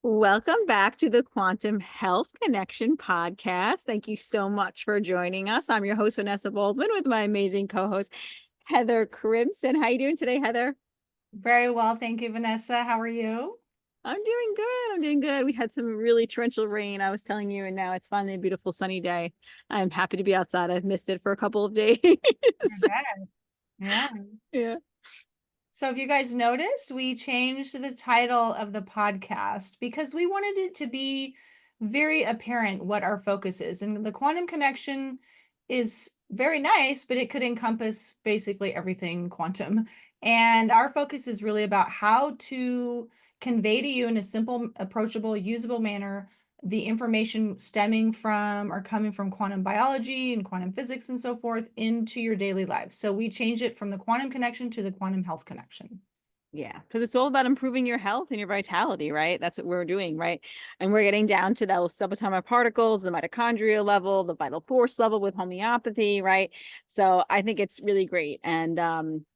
Welcome back to the Quantum Health Connection podcast. Thank you so much for joining us. I'm your host, Vanessa Baldwin, with my amazing co-host, Heather Crimson. How are you doing today, Heather? Very well, thank you, Vanessa. How are you? I'm doing good. I'm doing good. We had some really torrential rain, I was telling you, and now it's finally a beautiful sunny day. I'm happy to be outside. I've missed it for a couple of days. I bet. Yeah. Yeah. So if you guys noticed, we changed the title of the podcast because we wanted it to be very apparent what our focus is. And the quantum connection is very nice, but it could encompass basically everything quantum. And our focus is really about how to convey to you in a simple, approachable, usable manner the information stemming from or coming from quantum biology and quantum physics and so forth into your daily life. So we changed it from the quantum connection to the quantum health connection. Yeah, because it's all about improving your health and your vitality, right? That's what we're doing, right? And we're getting down to those subatomic particles, the mitochondrial level, the vital force level with homeopathy, right? So I think it's really great, and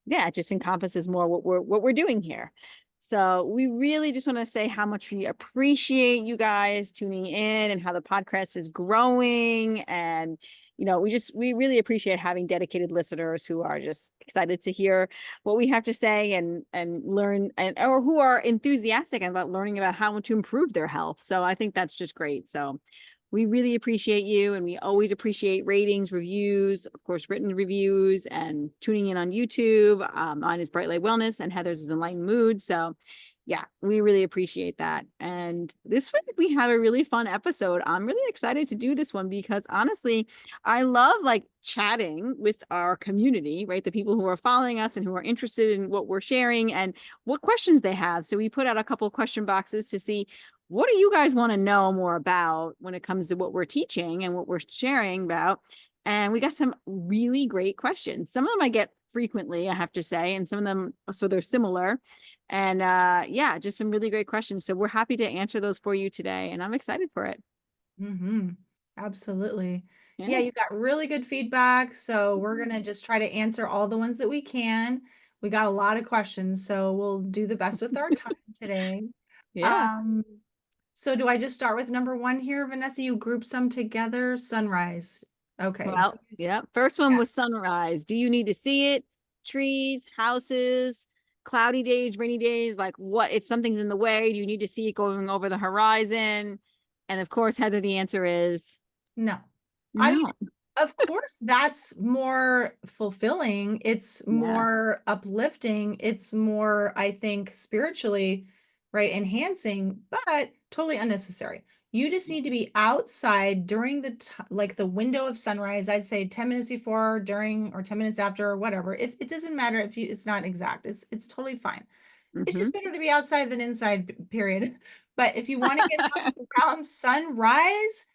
yeah, it just encompasses more what we're doing here. So we really just want to say how much we appreciate you guys tuning in and how the podcast is growing, and we really appreciate having dedicated listeners who are just excited to hear what we have to say and learn, and or who are enthusiastic about learning about how to improve their health. So I think that's just great. So we really appreciate you, and we always appreciate ratings, reviews, of course, written reviews, and tuning in on YouTube. Mine is Bright Light Wellness, and Heather's is Enlightened Mood. So yeah, we really appreciate that. And this week we have a really fun episode. I'm really excited to do this one because honestly, I love like chatting with our community, right? The people who are following us and who are interested in what we're sharing and what questions they have. So we put out a couple of question boxes to see, what do you guys want to know more about when it comes to what we're teaching and what we're sharing about? And we got some really great questions. Some of them I get frequently, I have to say, and some of them, so they're similar. And yeah, just some really great questions. So we're happy to answer those for you today, and I'm excited for it. Mm-hmm. Absolutely. Yeah, Yeah. you got really good feedback. So we're going to just try to answer all the ones that we can. We got a lot of questions, so we'll do the best with our time today. Yeah. Um, so do I just start with number one here, Vanessa? You group some together. Sunrise. Okay. Well, yeah. First one Yeah. was sunrise. Do you need to see it? Trees, houses, cloudy days, rainy days, like what if something's in the way, do you need to see it going over the horizon? And of course, Heather, the answer is No. I mean, no. of course, that's more fulfilling. It's Yes. more uplifting. It's more, I think, spiritually, right, enhancing, but totally unnecessary. You just need to be outside during like the window of sunrise. I'd say 10 minutes before, during, or 10 minutes after, or whatever. If it doesn't matter if you it's not exact. It's totally fine. It's Hmm. just better to be outside than inside, period. But if you want to get up around sunrise,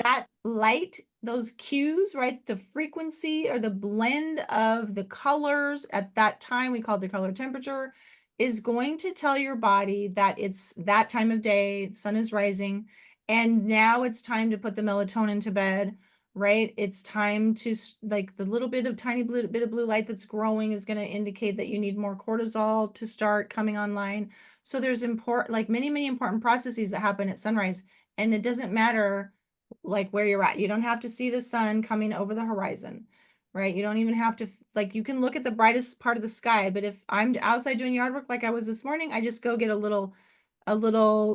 that light, those cues, right? The frequency or the blend of the colors at that time, we call it the color temperature, is going to tell your body that it's that time of day, the sun is rising, and now it's time to put the melatonin to bed, right? It's time to like the little bit of tiny bit of blue light that's growing is going to indicate that you need more cortisol to start coming online. So there's like many important processes that happen at sunrise, and it doesn't matter like where you're at. You don't have to see the sun coming over the horizon, right? You don't even have to like you can look at the brightest part of the sky, but if I'm outside doing yard work like I was this morning, I just go get a little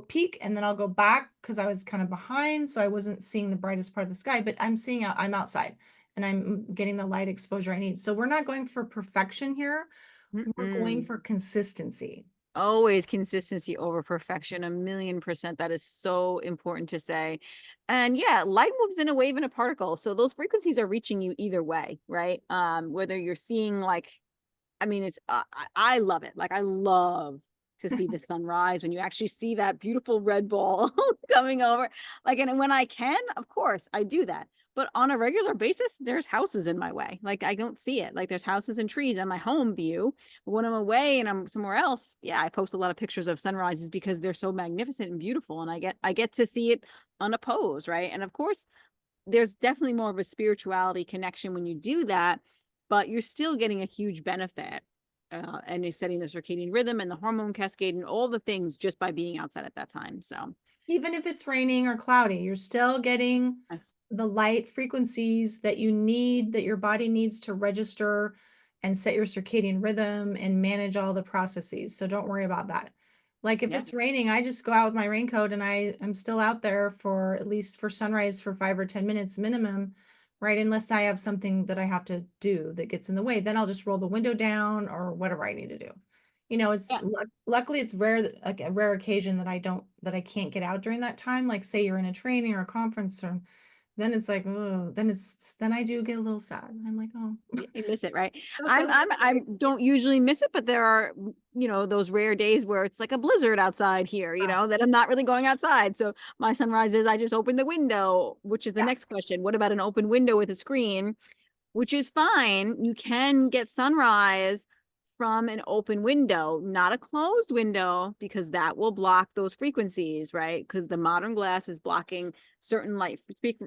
peek and then I'll go back because I was kind of behind, so I wasn't seeing the brightest part of the sky, but I'm outside and I'm getting the light exposure I need. So we're not going for perfection here. We're going Mm-mm. for consistency. Always consistency over perfection, 1,000,000%. That is so important to say. And yeah, light moves in a wave and a particle. So those frequencies are reaching you either way, right? Whether you're seeing like, I mean, it's I love it. Like I love to see the sunrise when you actually see that beautiful red ball coming over. Like, and when I can, of course, I do that. But on a regular basis, there's houses in my way. Like I don't see it. Like there's houses and trees on my home view. But when I'm away and I'm somewhere else, yeah, I post a lot of pictures of sunrises because they're so magnificent and beautiful, and I get to see it unopposed, right? And of course, there's definitely more of a spirituality connection when you do that, but you're still getting a huge benefit and is setting the circadian rhythm and the hormone cascade and all the things just by being outside at that time. So Even if it's raining or cloudy, you're still getting yes. the light frequencies that you need, that your body needs to register and set your circadian rhythm and manage all the processes. So don't worry about that. Like if Yeah. it's raining, I just go out with my raincoat and I'm still out there for at least for sunrise for 5 or 10 minutes minimum, right? Unless I have something that I have to do that gets in the way, then I'll just roll the window down or whatever I need to do. It's Yeah. luckily it's rare, like a rare occasion that I can't get out during that time. Like say you're in a training or a conference, or then it's like, oh, then I do get a little sad. I'm like, oh, You miss it, right? so I don't usually miss it, but there are, those rare days where it's like a blizzard outside here, that I'm not really going outside. So my sunrise is I just open the window, which is the yeah, next question. What about an open window with a screen? Which is fine. You can get sunrise from an open window, not a closed window, because that will block those frequencies, right? Because the modern glass is blocking certain light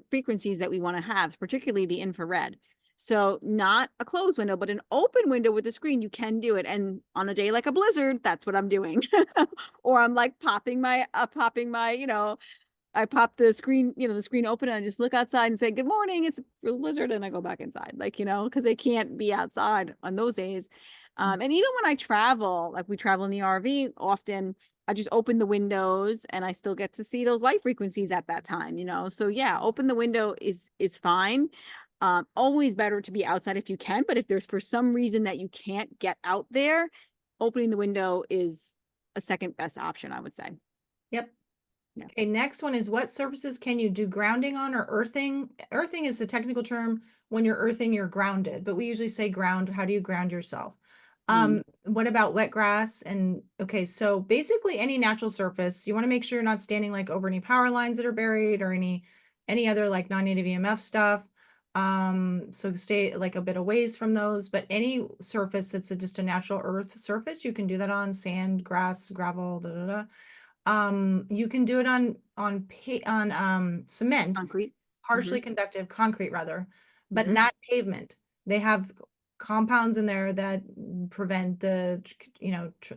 frequencies that we want to have, particularly the infrared. So not a closed window, but an open window with a screen, you can do it. And on a day like a blizzard, that's what I'm doing. Or I'm like popping my, I pop the screen, the screen open, and I just look outside and say, good morning, it's a blizzard. And I go back inside, because they can't be outside on those days. And even when I travel, like we travel in the RV often, I just open the windows and I still get to see those light frequencies at that time, So yeah, open the window is fine. Always better to be outside if you can, but if there's for some reason that you can't get out there, opening the window is a second best option, I would say. yep. Yeah. Okay, next one is what surfaces can you do grounding on or earthing? Earthing is the technical term. When you're earthing, you're grounded, but we usually say ground. How do you ground yourself? Mm. What about wet grass? And okay, so basically any natural surface, you want to make sure you're not standing like over any power lines that are buried or any other like non-native EMF stuff. So stay like a bit of ways from those, but any surface that's just a natural earth surface, you can do that on sand, grass, gravel, da da da. You can do it on cement, Concrete. partially Mhm. conductive concrete rather, but Mhm. not pavement. They have compounds in there that prevent the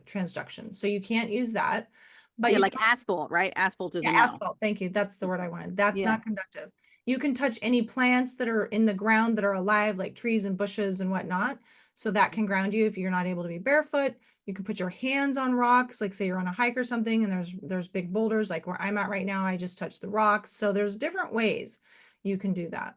transduction. So you can't use that, but Yeah, you like can, asphalt, right? Asphalt is yeah, a no. asphalt. Thank you. That's the word I wanted. That's Yeah. not conductive. You can touch any plants that are in the ground that are alive, like trees and bushes and whatnot. So that can ground you if you're not able to be barefoot. You can put your hands on rocks, like say you're on a hike or something, and there's big boulders, like where I'm at right now. I just touched the rocks. So there's different ways you can do that.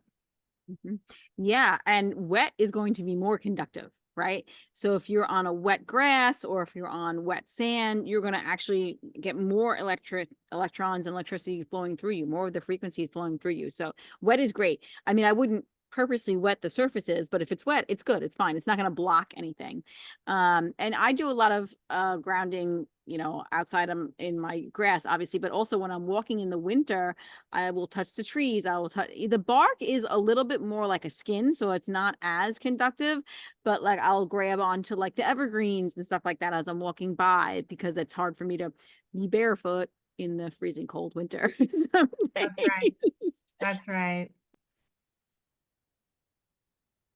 Mhm. Yeah, and wet is going to be more conductive, right? So if you're on a wet grass or if you're on wet sand, you're going to actually get more electrons and electricity flowing through you, more of the frequencies flowing through you. So wet is great. I mean, I wouldn't purposely wet the surfaces, but if it's wet, it's good. It's fine. It's not going to block anything. And I do a lot of grounding, outside in my grass, obviously, but also when I'm walking in the winter, I will touch the trees. I will touch the bark is a little bit more like a skin, so it's not as conductive, but like I'll grab onto like the evergreens and stuff like that as I'm walking by because it's hard for me to be barefoot in the freezing cold winter some That's days. right. That's right.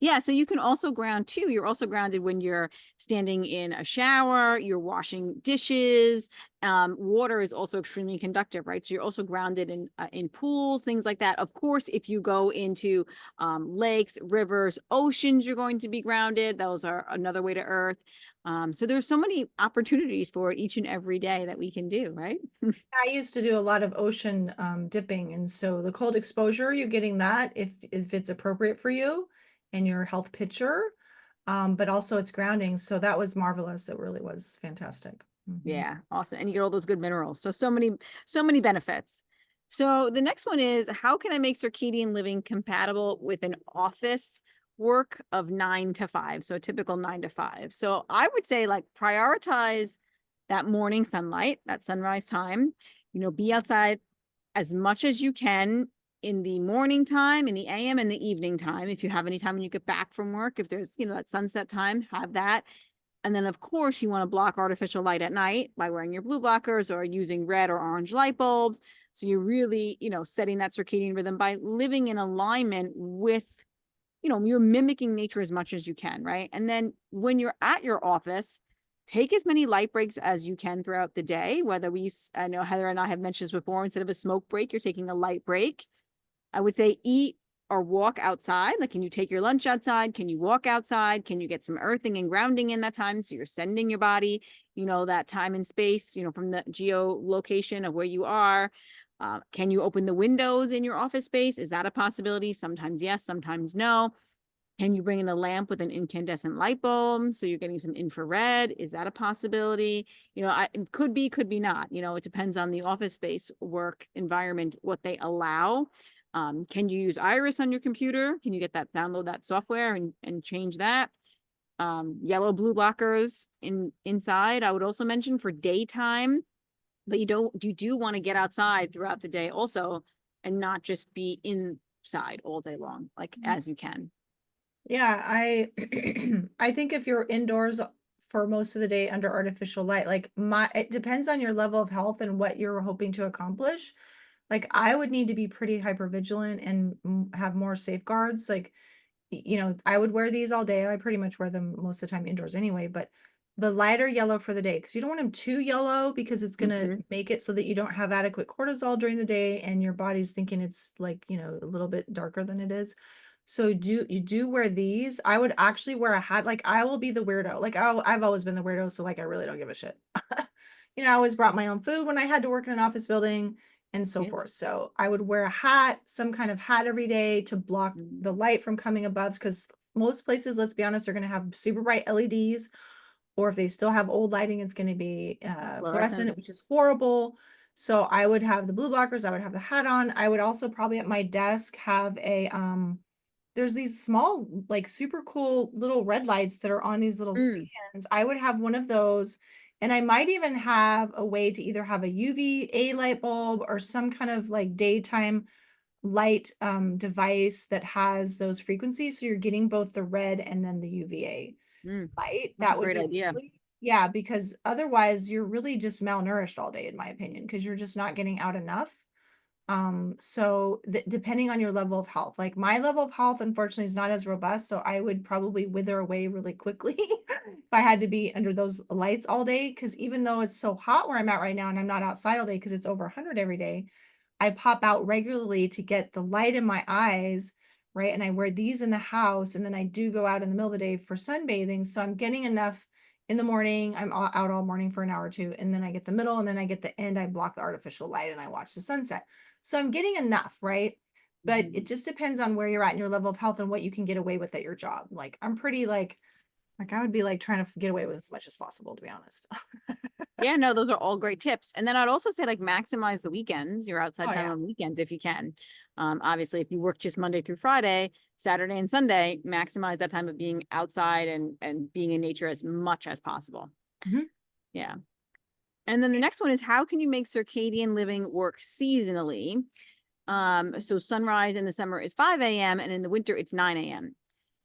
Yeah, so you can also ground too. You're also grounded when you're standing in a shower, you're washing dishes. Water is also extremely conductive, right? So you're also grounded in pools, things like that. Of course, if you go into lakes, rivers, oceans, you're going to be grounded. Those are another way to earth. So there's so many opportunities for it each and every day that we can do, right? I used to do a lot of ocean dipping, and so the cold exposure, you're getting that if it's appropriate for you and your health picture, but also it's grounding. So that was marvelous. It really was fantastic. Mhm. Yeah, awesome. And you get all those good minerals. So many benefits. So the next one is how can I make circadian living compatible with an office work of 9 to 5? So a typical 9 to 5. So I would say like prioritize that morning sunlight, that sunrise time, be outside as much as you can in the morning time, in the AM and the evening time. If you have any time when you get back from work, if there's, that sunset time, have that. And then, of course, you want to block artificial light at night by wearing your blue blockers or using red or orange light bulbs. So you're really, setting that circadian rhythm by living in alignment with you're mimicking nature as much as you can, right? And then when you're at your office, take as many light breaks as you can throughout the day. I know Heather and I have mentioned this before, instead of a smoke break, you're taking a light break. I would say eat or walk outside. Like, can you take your lunch outside? Can you walk outside? Can you get some earthing and grounding in that time? So you're sending your body, that time and space, from the geolocation of where you are. Can you open the windows in your office space? Is that a possibility? Sometimes yes, sometimes no. Can you bring in a lamp with an incandescent light bulb so you're getting some infrared? Is that a possibility? It could be not. It depends on the office space work environment, what they allow. Can you use Iris on your computer? Can you download that software and change that? Yellow blue blockers inside. I would also mention for daytime, but you do want to get outside throughout the day also, and not just be inside all day long, like as you can. Yeah, I I think if you're indoors for most of the day under artificial light, like it depends on your level of health and what you're hoping to accomplish. Like I would need to be pretty hyper vigilant and have more safeguards. Like, I would wear these all day. I pretty much wear them most of the time indoors anyway, but the lighter yellow for the day, because you don't want them too yellow because it's gonna Mhm. make it so that you don't have adequate cortisol during the day and your body's thinking it's like, a little bit darker than it is. So you do wear these. I would actually wear a hat. Like I will be the weirdo. Like I've always been the weirdo, so like I really don't give a shit. I always brought my own food when I had to work in an office building and so Yeah. forth. So I would wear a hat, some kind of hat every day to block Mhm. the light from coming above because most places, let's be honest, are going to have super bright LEDs, or if they still have old lighting, it's going to be Fluorescent. fluorescent, which is horrible. So I would have the blue blockers. I would have the hat on. I would also probably at my desk have there's these small, like super cool little red lights that are on these little Mm. stands. I would have one of those. And I might even have a way to either have a UVA light bulb or some kind of like daytime light device that has those frequencies. So you're getting both the red and then the UVA Mm. light. That's a That would great be idea. lovely. Yeah, because otherwise you're really just malnourished all day, in my opinion, because you're just not getting out enough. So depending on your level of health, like my level of health, unfortunately, is not as robust. So I would probably wither away really quickly if I had to be under those lights all day. Because even though it's so hot where I'm at right now and I'm not outside all day because it's over 100 every day, I pop out regularly to get the light in my eyes, right? And I wear these in the house, and then I do go out in the middle of the day for sunbathing. So I'm getting enough in the morning. I'm out all morning for an hour or two, and then I get the middle, and then I get the end. I block the artificial light and I watch the sunset. So I'm getting enough, right? But Mhm. it just depends on where you're at in your level of health and what you can get away with at your job. Like I'm pretty like I would be like trying to get away with as much as possible, to be honest. Yeah, no, those are all great tips. And then I'd also say like maximize the weekends, your outside Oh time yeah. on weekends if you can. Obviously, if you work just Monday through Friday, Saturday and Sunday, maximize that time of being outside and being in nature as much as possible. Mhm. Yeah. And then the next one is how can you make circadian living work seasonally? So sunrise in the summer is 5 a.m. and in the winter it's 9 a.m.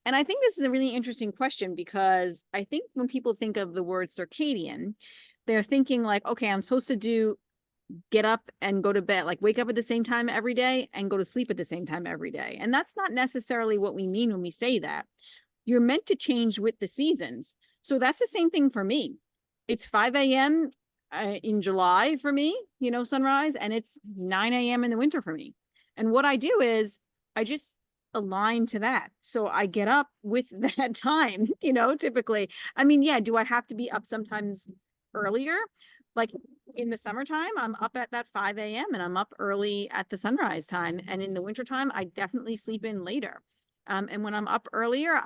And I think this is a really interesting question because I think when people think of the word circadian, they're thinking like, okay, I'm supposed to get up and go to bed, like wake up at the same time every day and go to sleep at the same time every day. And that's not necessarily what we mean when we say that. You're meant to change with the seasons. So that's the same thing for me. It's 5 a.m. In July for me, sunrise, and it's 9 a.m. in the winter for me. And what I do is I just align to that. So I get up with that time, typically. I mean, yeah, do I have to be up sometimes earlier? Like in the summertime, I'm up at that 5 a.m. and I'm up early at the sunrise time. And in the wintertime, I definitely sleep in later. And when I'm up earlier,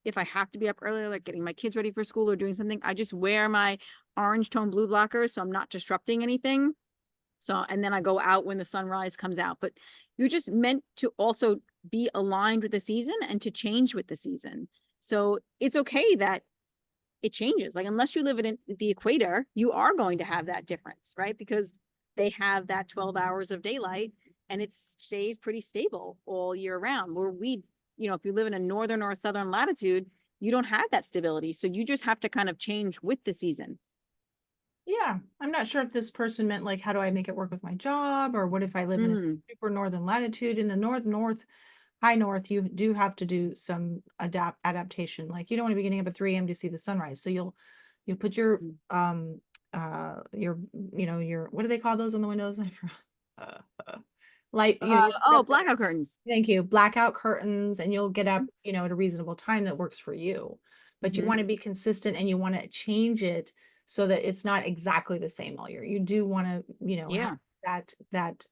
if I have to be up earlier, like getting my kids ready for school or doing something, I just wear my orange tone blue blockers so I'm not disrupting anything. So, and then I go out when the sunrise comes out. But you're just meant to also be aligned with the season and to change with the season. So it's okay that it changes. Like, unless you live in the equator, you are going to have that difference, right? Because they have that 12 hours of daylight and it stays pretty stable all year round. Where if you live in a northern or a southern latitude, you don't have that stability. So you just have to kind of change with the season. Yeah, I'm not sure if this person meant like, how do I make it work with my job? Or what if I live in a Mm, super northern latitude in the north? high north, you do have to do some adaptation. Like you don't want to be getting up at 3 a.m. to see the sunrise. So you'll put Mm. your your what do they call those on the windows? I forgot. Light, you put Oh, up the blackout curtains. thank you, blackout curtains, and you'll get up, at a reasonable time that works for you. But you Mm-hmm. want to be consistent and you want to change it so that it's not exactly the same all year. You do want to, have Yeah. that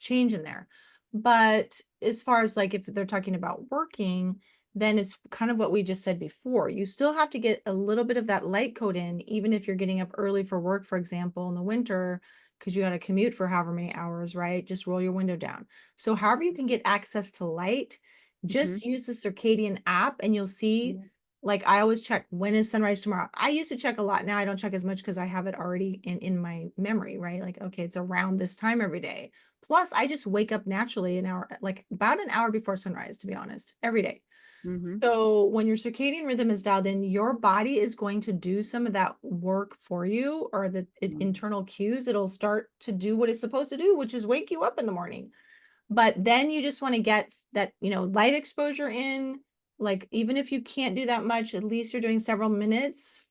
change in there. But as far as like if they're talking about working, then it's kind of what we just said before. You still have to get a little bit of that light code in, even if you're getting up early for work, for example, in the winter, because you got to commute for however many hours, right? Just roll your window down. So however you can get access to light, Mm-hmm. just use the Circadian app and you'll see, like I always check when is sunrise tomorrow. I used to check a lot. Now I don't check as much because I have it already in my memory, right? Like, okay, it's around this time every day. Plus, I just wake up naturally an hour, like about an hour before sunrise, to be honest, every day. Mm-hmm. So when your circadian rhythm is dialed in, your body is going to do some of that work for you, or the internal cues. It'll start to do what it's supposed to do, which is wake you up in the morning. But then you just want to get that, light exposure in. Like even if you can't do that much, at least you're doing several minutes,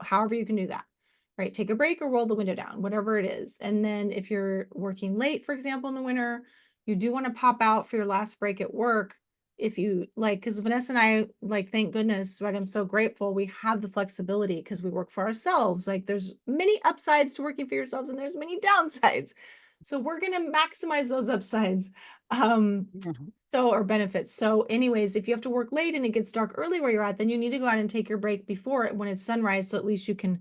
however you can do that. Right? Take a break or roll the window down, whatever it is. And then if you're working late, for example, in the winter, you do want to pop out for your last break at work. If you like, because Vanessa and I, like, thank goodness, right? I'm so grateful we have the flexibility because we work for ourselves. Like, there's many upsides to working for yourselves, and there's many downsides. So we're going to maximize those upsides. Mm-hmm. So, or benefits. So anyways, if you have to work late and it gets dark early where you're at, then you need to go out and take your break before it when it's sunrise. So at least you can,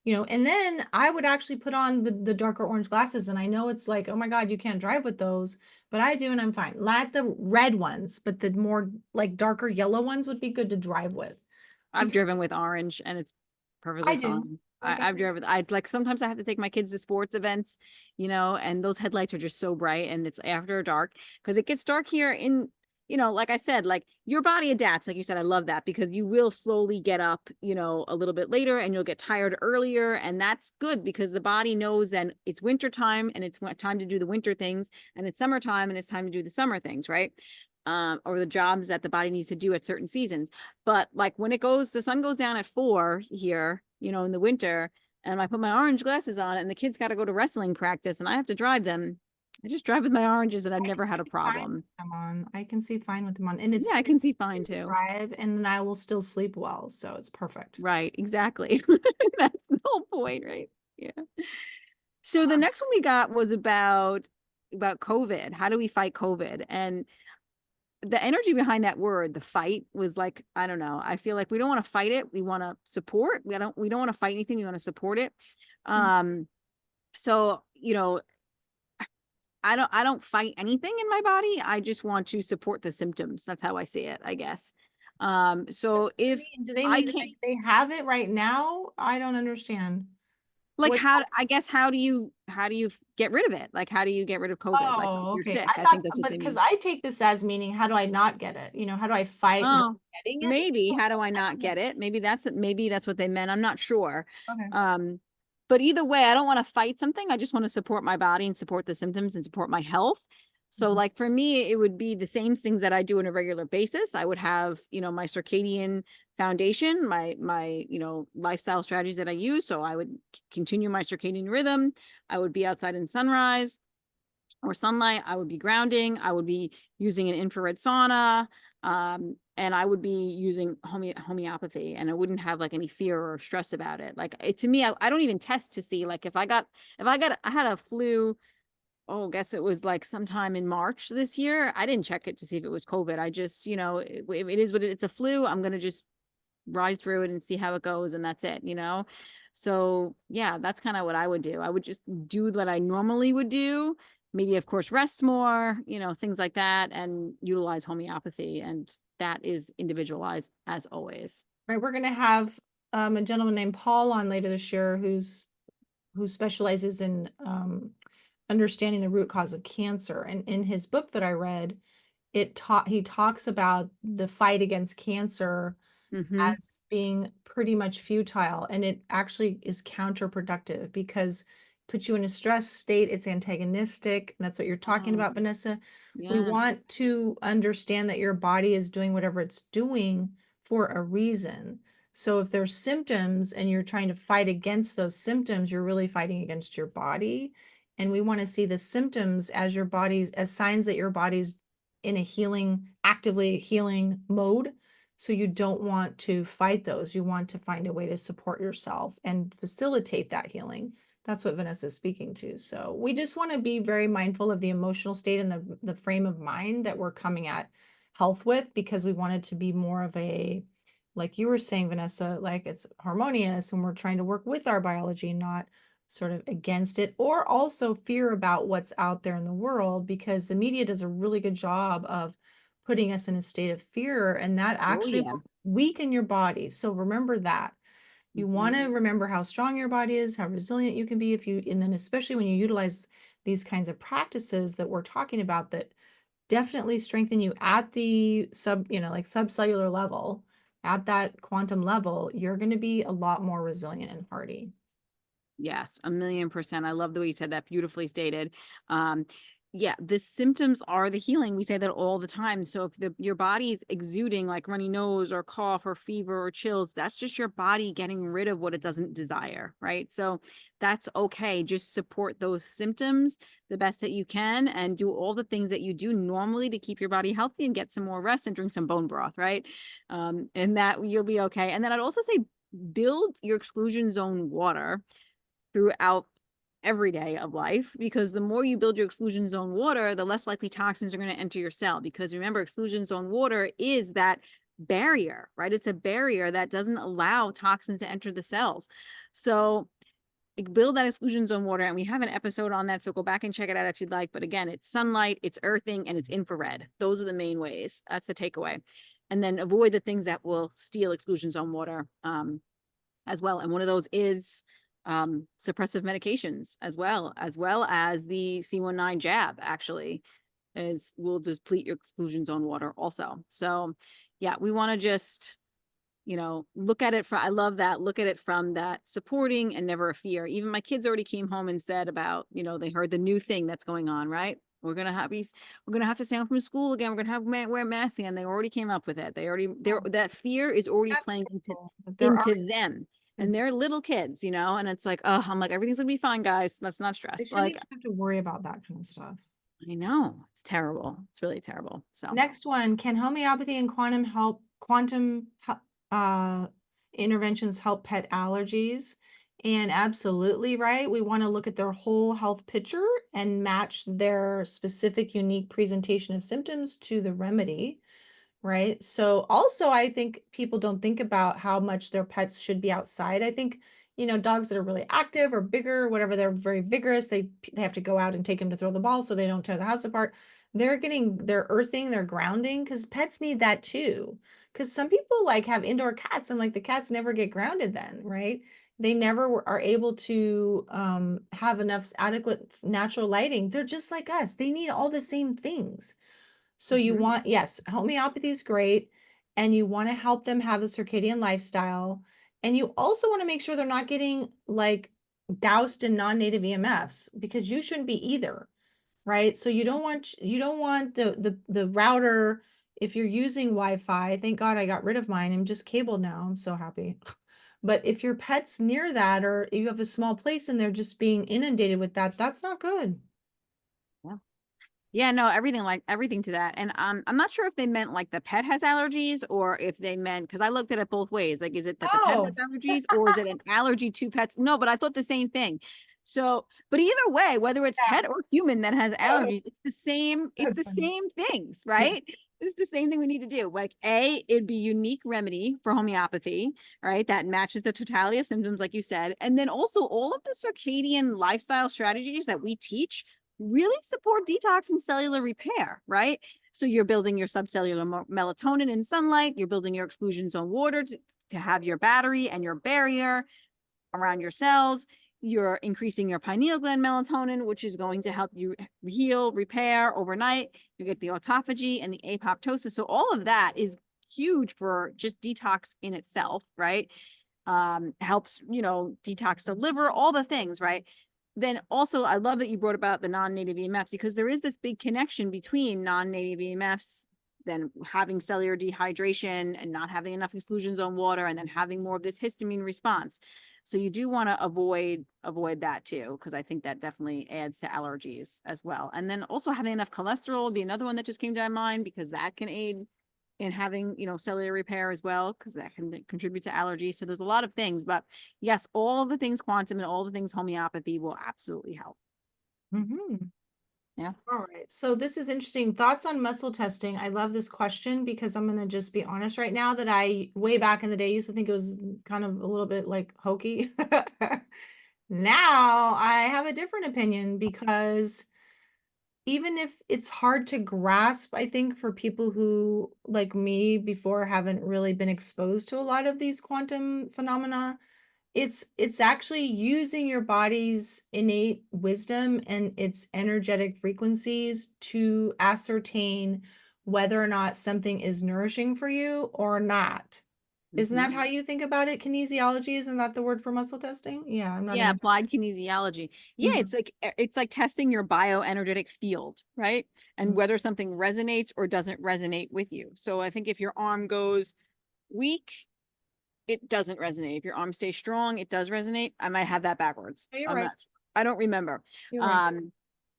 and then I would actually put on the darker orange glasses. And I know it's like, oh my God, you can't drive with those, but I do and I'm fine. Not the red ones, but the more like darker yellow ones would be good to drive with. I've Because driven with orange and it's perfectly I do. fine. Okay. I've driven, I like sometimes I have to take my kids to sports events, and those headlights are just so bright and it's after dark because it gets dark here like I said, like your body adapts. Like you said, I love that because you will slowly get up, a little bit later and you'll get tired earlier. And that's good because the body knows then it's winter time and it's time to do the winter things and it's summertime and it's time to do the summer things, right? Or the jobs that the body needs to do at certain seasons. But like when the sun goes down at 4 here, in the winter, and I put my orange glasses on and the kids got to go to wrestling practice and I have to drive them. I just drive with my oranges and I've I never can had a see fine with problem. them on. I can see fine with them on. And Yeah, it's I can see fine to too. drive and then I will still sleep well. So it's perfect. Right, exactly. That's the whole point, right? Yeah. So the next one we got was about COVID. How do we fight COVID? And the energy behind that word, the fight, was like, I don't know. I feel like we don't want to fight it. We want to support. We don't want to fight anything. We want to support it. Um, so, I don't fight anything in my body. I just want to support the symptoms. That's how I see it, I guess. So I if mean, do they I mean like can't, they have it right now? I don't understand. like, What? how do you get rid of it? Like, how do you get rid of COVID? Like if Oh, you're okay. sick, I I thought, think that's what but they because mean. I take this as meaning, how do I not get it? How do I fight not Oh, getting it? maybe. Oh, How do I I not don't know. get it? Maybe that's what they meant. I'm not sure. Okay. Um, but either way, I don't want to fight something. I just want to support my body and support the symptoms and support my health. So Mhm. like for me, it would be the same things that I do on a regular basis. I would have, my circadian foundation, my, lifestyle strategies that I use. So I would continue my circadian rhythm. I would be outside in sunrise or sunlight. I would be grounding. I would be using an infrared sauna. And I would be using homeopathy and I wouldn't have like any fear or stress about it. Like to me, I don't even test to see like I had a flu. Oh, I guess it was like sometime in March this year. I didn't check it to see if it was COVID. I just, it is what it's a flu. I'm going to just ride through it and see how it goes. And that's it. So yeah, that's kind of what I would do. I would just do what I normally would do. Maybe, of course, rest more, things like that, and utilize homeopathy. And that is individualized as always. Right. We're gonna have a gentleman named Paul on later this year who specializes in understanding the root cause of cancer. And in his book that I read, he talks about the fight against cancer Mm-hmm. as being pretty much futile, and it actually is counterproductive because puts you in a stress state. It's antagonistic. That's what you're talking Oh, about, Vanessa. We yes. want to understand that your body is doing whatever it's doing for a reason. So if there's symptoms and you're trying to fight against those symptoms, you're really fighting against your body. And we want to see the symptoms as your body's, as signs that your body's in a healing, actively healing mode. So you don't want to fight those. You want to find a way to support yourself and facilitate that healing. That's what Vanessa is speaking to. So we just want to be very mindful of the emotional state and the frame of mind that we're coming at health with, because we want it to be more of a, like you were saying, Vanessa, like it's harmonious and we're trying to work with our biology, not sort of against it, or also fear about what's out there in the world, because the media does a really good job of putting us in a state of fear, and that Oh, actually yeah. will weaken your body. So remember that. You want Mhm. to remember how strong your body is, how resilient you can be if you, and then especially when you utilize these kinds of practices that we're talking about that definitely strengthen you at the like subcellular level, at that quantum level, you're going to be a lot more resilient and hardy. Yes, 1,000,000%. I love the way you said that, beautifully stated. Um, yeah, the symptoms are the healing. We say that all the time. So if your body is exuding like runny nose or cough or fever or chills, that's just your body getting rid of what it doesn't desire, right? So that's okay. Just support those symptoms the best that you can and do all the things that you do normally to keep your body healthy and get some more rest and drink some bone broth, right? And that you'll be okay. And then I'd also say build your exclusion zone water throughout every day of life, because the more you build your exclusion zone water, the less likely toxins are going to enter your cell. Because remember, exclusion zone water is that barrier, right? It's a barrier that doesn't allow toxins to enter the cells. So build that exclusion zone water. And we have an episode on that. So go back and check it out if you'd like. But again, it's sunlight, it's earthing, and it's infrared. Those are the main ways. That's the takeaway. And then avoid the things that will steal exclusion zone water as well. And one of those is suppressive medications as well as the C19 jab actually is will deplete your exclusion zone water also. So yeah, we want to just, look at it from, I love that. Look at it from that supporting and never a fear. Even my kids already came home and said about, they heard the new thing that's going on, right? We're gonna have to stay home from school again. We're gonna have to wear masks again. They already came up with it. That fear is already That's playing beautiful. But there are into them. And they're little kids, and it's like, oh, I'm like, everything's gonna be fine, guys. Let's not they stress. shouldn't Like, even have to worry about that kind of stuff. I know it's terrible. It's really terrible. So, Next one, can homeopathy and uh, interventions help pet allergies? And absolutely, right? We want to look at their whole health picture and match their specific unique presentation of symptoms to the remedy. Right. So also, I think people don't think about how much their pets should be outside. I think, dogs that are really active or bigger, whatever, they're very vigorous. They have to go out and take them to throw the ball so they don't tear the house apart. They're getting their earthing, their grounding, because pets need that too. Because some people like have indoor cats and like the cats never get grounded then, right? They never are able to have enough adequate natural lighting. They're just like us. They need all the same things. So you mhm. want, yes, homeopathy is great, and you want to help them have a circadian lifestyle. And you also want to make sure they're not getting like doused in non-native EMFs, because you shouldn't be either, right? So you don't want the router if you're using Wi-Fi. Thank God I got rid of mine. I'm just cabled now. I'm so happy. But if your pet's near that, or you have a small place and they're just being inundated with that, that's not good. Yeah. Yeah, no, everything to that. And I'm not sure if they meant like the pet has allergies or if they meant, because I looked at it both ways. Like, is it that the pet has Oh, allergies or is it an allergy to pets? No, but I thought the same thing. So, but either way, whether it's yeah. pet or human that has allergies, it's That's the funny. same things, Yeah. right? It's the same thing we need to do. Like, it'd be unique remedy for homeopathy, right? That matches the totality of symptoms, like you said. And then also all of the circadian lifestyle strategies that we teach really support detox and cellular repair, right? So you're building your subcellular melatonin in sunlight, you're building your exclusion zone water to have your battery and your barrier around your cells. You're increasing your pineal gland melatonin, which is going to help you heal, repair overnight. You get the autophagy and the apoptosis. So all of that is huge for just detox in itself, right? Helps, detox the liver, all the things, right? then also I love that you brought about the non-native EMFs, because there is this big connection between non-native EMFs, then having cellular dehydration and not having enough exclusions on water, and then having more of this histamine response. So you do want to avoid that too, because I think that definitely adds to allergies as well. And then also having enough cholesterol would be another one that just came to my mind, because that can aid in having, cellular repair as well, because that can contribute to allergies. So there's a lot of things, but yes, all the things quantum and all the things homeopathy will absolutely help. Mhm. Yeah. All right. So this is interesting. Thoughts on muscle testing. I love this question because I'm going to just be honest right now that I, way back in the day, used to think it was kind of a little bit like hokey. Now I have a different opinion because even if it's hard to grasp, I think for people who, like me before, haven't really been exposed to a lot of these quantum phenomena, it's actually using your body's innate wisdom and its energetic frequencies to ascertain whether or not something is nourishing for you or not. Isn't that Mm-hmm. how you think about it? Kinesiology, isn't that the word for muscle testing? Yeah, I'm not Yeah, in. applied kinesiology. Yeah, Mhm. it's like testing your bioenergetic field, right? And Mhm. whether something resonates or doesn't resonate with you. So I think if your arm goes weak, it doesn't resonate. If your arm stays strong, it does resonate. I might have that backwards. You're I'm right. not sure. I don't remember. You're right.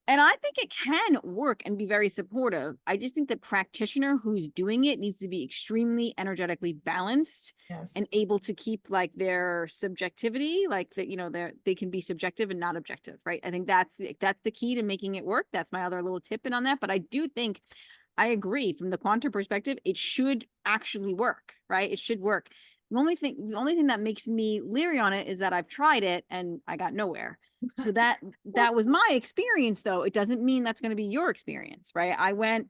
And I think it can work and be very supportive. I just think the practitioner who's doing it needs to be extremely energetically balanced Yes. and able to keep like their subjectivity, like that, they can be subjective and not objective, right? I think that's the key to making it work. That's my other little tip in on that. But I do think I agree from the quantum perspective, it should actually work, right? It should work. The only thing that makes me leery on it is that I've tried it and I got nowhere. So that was my experience, though. It doesn't mean that's going to be your experience, right? I went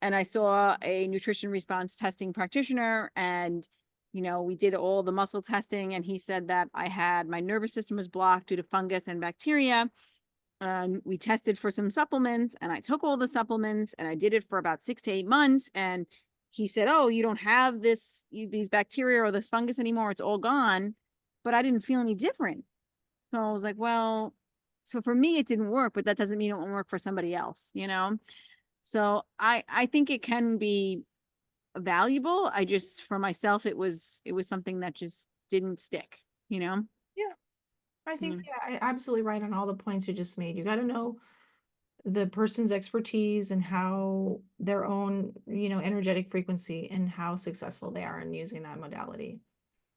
and I saw a nutrition response testing practitioner, and we did all the muscle testing, and he said that my nervous system was blocked due to fungus and bacteria. We tested for some supplements, and I took all the supplements, and I did it for about 6 to 8 months. And he said, "Oh, you don't have these bacteria or this fungus anymore. It's all gone." But I didn't feel any different. So I was like, well, so for me it didn't work, but that doesn't mean it won't work for somebody else. So I think it can be valuable. I just, for myself, it was something that just didn't stick. Yeah, I think, Mm. yeah, absolutely right on all the points you just made. You got to know the person's expertise and how their own, energetic frequency and how successful they are in using that modality.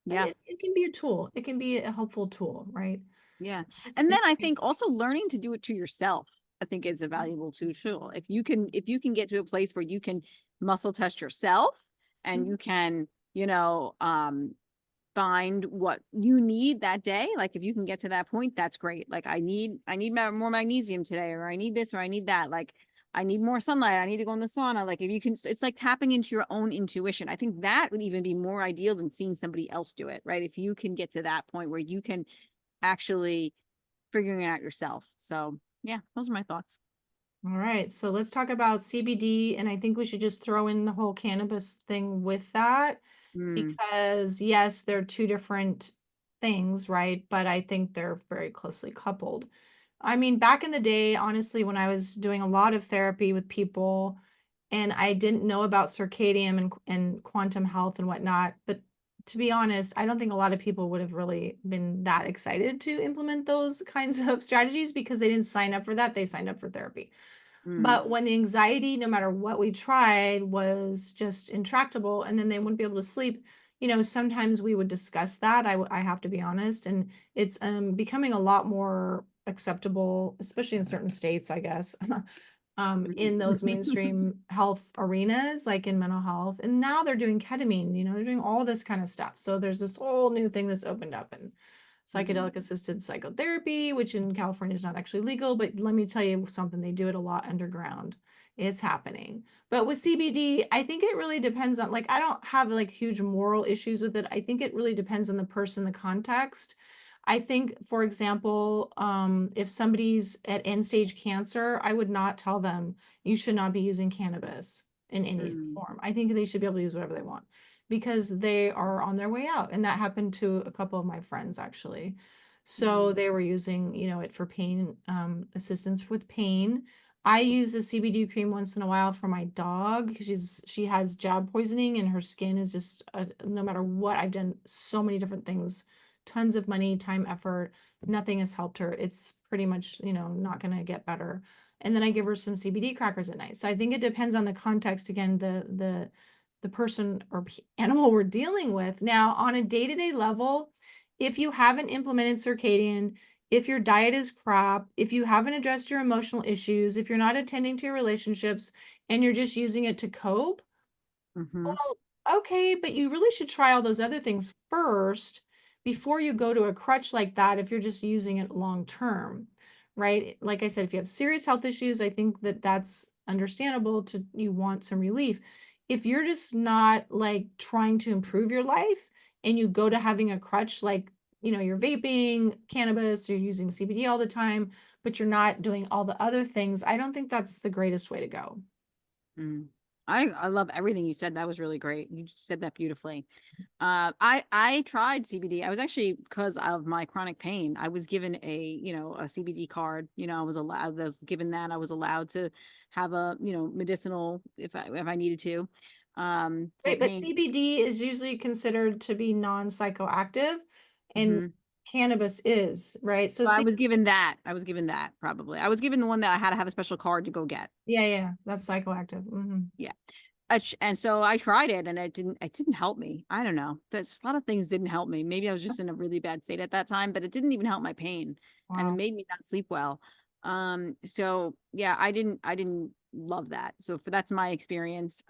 And Yeah. it can be a tool. It can be a helpful tool, right? Yeah. Just And then make I sure you- think also learning to do it to yourself, I think is a valuable tool. If you can get to a place where you can muscle test yourself, and Mhm. you can, you know, find what you need that day. Like if you can get to that point, that's great. Like I need more magnesium today, or I need this, or I need that. Like I need more sunlight. I need to go in the sauna. Like if you can, it's like tapping into your own intuition. I think that would even be more ideal than seeing somebody else do it, right? If you can get to that point where you can actually figuring it out yourself. So yeah, those are my thoughts. All right, so let's talk about CBD, and I think we should just throw in the whole cannabis thing with that Mm, because yes, they're two different things, right? But I think they're very closely coupled. I mean, back in the day, honestly, when I was doing a lot of therapy with people and I didn't know about circadian and quantum health and whatnot, but to be honest, I don't think a lot of people would have really been that excited to implement those kinds of strategies because they didn't sign up for that. They signed up for therapy. mm, But when the anxiety, no matter what we tried, was just intractable, and then they wouldn't be able to sleep, sometimes we would discuss that. I have to be honest, and it's becoming a lot more acceptable, especially in certain states, I guess, in those mm. mainstream health arenas, like in mental health. And now they're doing ketamine, they're doing all this kind of stuff. So there's this whole new thing that's opened up, and Mm, psychedelic assisted psychotherapy, which in California is not actually legal, but let me tell you something, they do it a lot underground. It's happening. But with CBD, I think it really depends on, like, I don't have like huge moral issues with it. I think it really depends on the person, the context. I think, for example, if somebody's at end stage cancer, I would not tell them you should not be using cannabis in any mm, form. I think they should be able to use whatever they want because they are on their way out. And that happened to a couple of my friends actually. So they were using, it for pain, assistance with pain. I use a CBD cream once in a while for my dog because she has job poisoning and her skin is just, no matter what, I've done so many different things, tons of money, time, effort, nothing has helped her. It's pretty much, not going to get better. And then I give her some CBD crackers at night. So I think it depends on the context, again, the person or animal we're dealing with. Now, on a day-to-day level, if you haven't implemented circadian, if your diet is crap, if you haven't addressed your emotional issues, if you're not attending to your relationships and you're just using it to cope, Mm-hmm. well, okay, but you really should try all those other things first before you go to a crutch like that if you're just using it long term, right? Like I said, if you have serious health issues, I think that that's understandable to you want some relief. If you're just not like trying to improve your life and you go to having a crutch like, you're vaping cannabis, you're using CBD all the time, but you're not doing all the other things, I don't think that's the greatest way to go. Mm. I love everything you said. That was really great. You just said that beautifully. I tried CBD. I was actually, because of my chronic pain, I was given a CBD card. I was given that. I was allowed to have a, medicinal if I needed to, for Right, but pain. CBD is usually considered to be non-psychoactive and Mhm. cannabis is, right? So So I see, was given that. I was given that probably. I was given the one that I had to have a special card to go get. yeah, yeah, that's psychoactive. Yeah. And so I tried it and it didn't help me. I don't know. There's a lot of things didn't help me. Maybe I was just in a really bad state at that time, but it didn't even help my pain and it Wow. made me not sleep well. So yeah, I didn't love that. So that's my experience.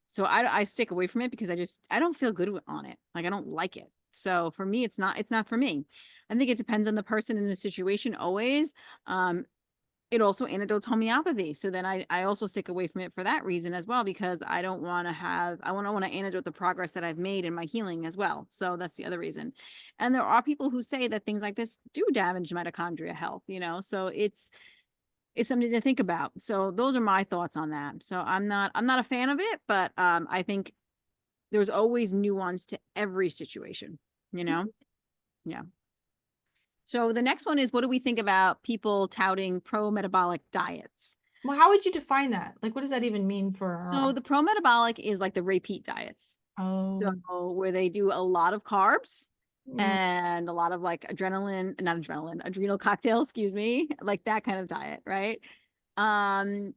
So I stick away from it because I don't feel good on it. Like I don't like it. So for me, it's not for me. I think it depends on the person and the situation always. Um, it also antidotes homeopathy. So then I also stick away from it for that reason as well, because I want to antidote the progress that I've made in my healing as well. So that's the other reason. And there are people who say that things like this do damage mitochondria health. So it's something to think about. So those are my thoughts on that. So I'm not a fan of it, but I think there's always nuance to every situation. Yeah. So the next one is, what do we think about people touting pro-metabolic diets? Well, how would you define that? Like, what does that even mean for So our, the pro-metabolic is like the repeat diets. So oh, where they do a lot of carbs mm, and a lot of like adrenal cocktail, excuse me, like that kind of diet, right? Um,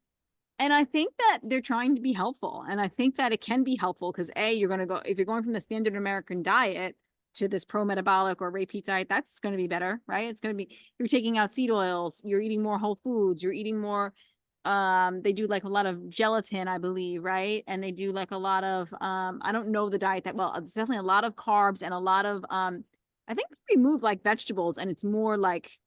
and I think that they're trying to be helpful. And I think that it can be helpful because you're going to go, if you're going from the standard American diet to this pro-metabolic or repeat diet, that's going to be better, right? It's going to be, you're taking out seed oils, you're eating more whole foods, you're eating more, they do like a lot of gelatin, I believe, right? And they do like a lot of, I don't know the diet that well. It's definitely a lot of carbs and a lot of, I think they remove like vegetables and it's more like,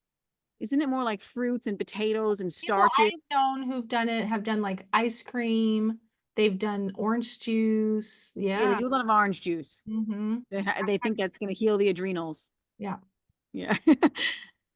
isn't it more like fruits and potatoes and people starches? I've known who've done it have done like ice cream, they've done orange juice. Yeah, they Yeah. do a lot of orange juice. Mm-hmm. They think that's going to heal the adrenals. Yeah. Yeah.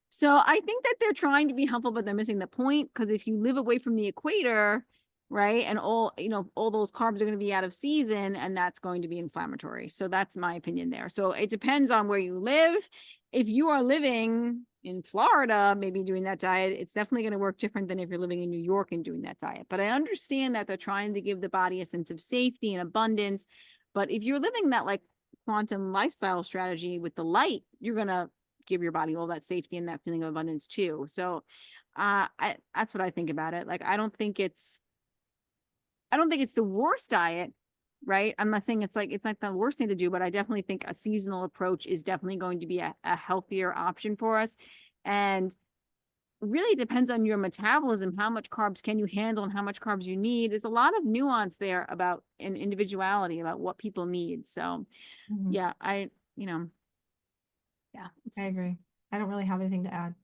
So I think that they're trying to be helpful, but they're missing the point, because if you live away from the equator, right, and all those carbs are going to be out of season, and that's going to be inflammatory. So that's my opinion there. So it depends on where you live. If you are living in Florida, maybe doing that diet, it's definitely going to work different than if you're living in New York and doing that diet. But I understand that they're trying to give the body a sense of safety and abundance. But if you're living that like quantum lifestyle strategy with the light, you're going to give your body all that safety and that feeling of abundance too. So that's what I think about it. Like I don't think it's the worst diet, right? I'm not saying it's like the worst thing to do, but I definitely think a seasonal approach is definitely going to be a healthier option for us. And really depends on your metabolism, how much carbs can you handle and how much carbs you need. There's a lot of nuance there about an individuality about what people need. So Mhm. yeah, yeah, I it's agree. I don't really have anything to add.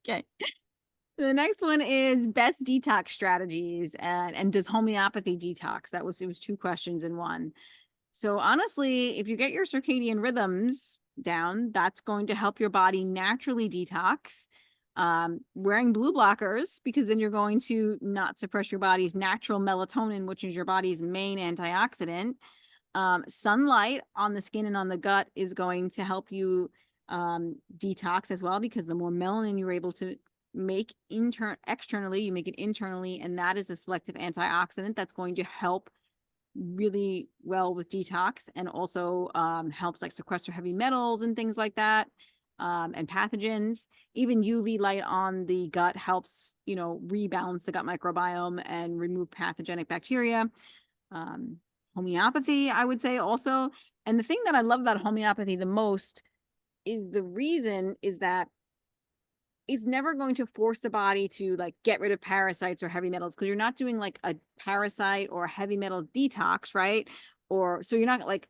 okay. The next one is best detox strategies and does homeopathy detox? It was two questions in one. So honestly, if you get your circadian rhythms down, that's going to help your body naturally detox. Wearing blue blockers, because then you're going to not suppress your body's natural melatonin, which is your body's main antioxidant. Sunlight on the skin and on the gut is going to help you detox as well, because the more melanin you're able to make externally, you make it internally, and that is a selective antioxidant that's going to help really well with detox, and also helps like sequester heavy metals and things like that, and pathogens. Even UV light on the gut helps, rebalance the gut microbiome and remove pathogenic bacteria. um, Homeopathy, I would say also. And the thing that I love about homeopathy the most is the reason is that it's never going to force the body to like get rid of parasites or heavy metals, because you're not doing like a parasite or a heavy metal detox, right? Or so you're not like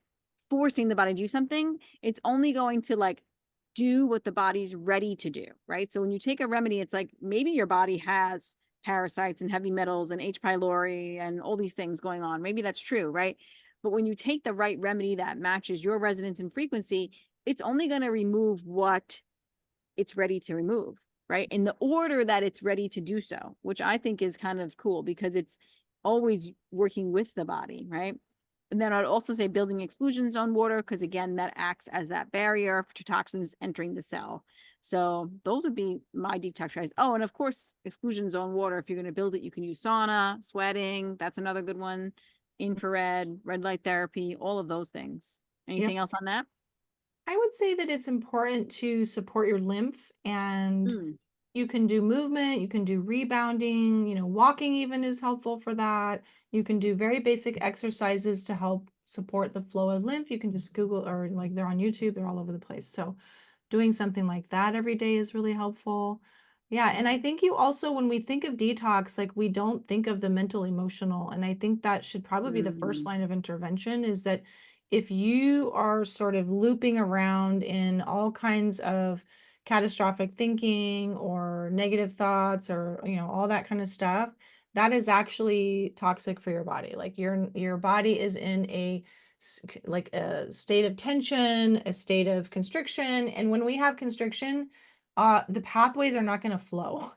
forcing the body to do something. It's only going to like do what the body's ready to do, right? So when you take a remedy, it's like maybe your body has parasites and heavy metals and H. pylori and all these things going on. Maybe that's true, right? But when you take the right remedy that matches your resonance and frequency, it's only going to remove what it's ready to remove, right? In the order that it's ready to do so, which I think is kind of cool because it's always working with the body, right? And then I'd also say building exclusions on water, because again, that acts as that barrier to toxins entering the cell. So those would be my detox strategies. Oh, and of course, exclusions on water. If you're going to build it, you can use sauna, sweating. That's another good one. Infrared, red light therapy, all of those things. Yeah. Anything else on that? I would say that it's important to support your lymph, and Mm, you can do movement, you can do rebounding, walking even is helpful for that. You can do very basic exercises to help support the flow of lymph. You can just Google, or like they're on YouTube, they're all over the place. So doing something like that every day is really helpful. Yeah, and I think you also, when we think of detox, like we don't think of the mental emotional, and I think that should probably be the first mm. line of intervention, is that if you are sort of looping around in all kinds of catastrophic thinking or negative thoughts, or all that kind of stuff, that is actually toxic for your body. Like your body is in like a state of tension, a state of constriction. And when we have constriction, the pathways are not going to flow.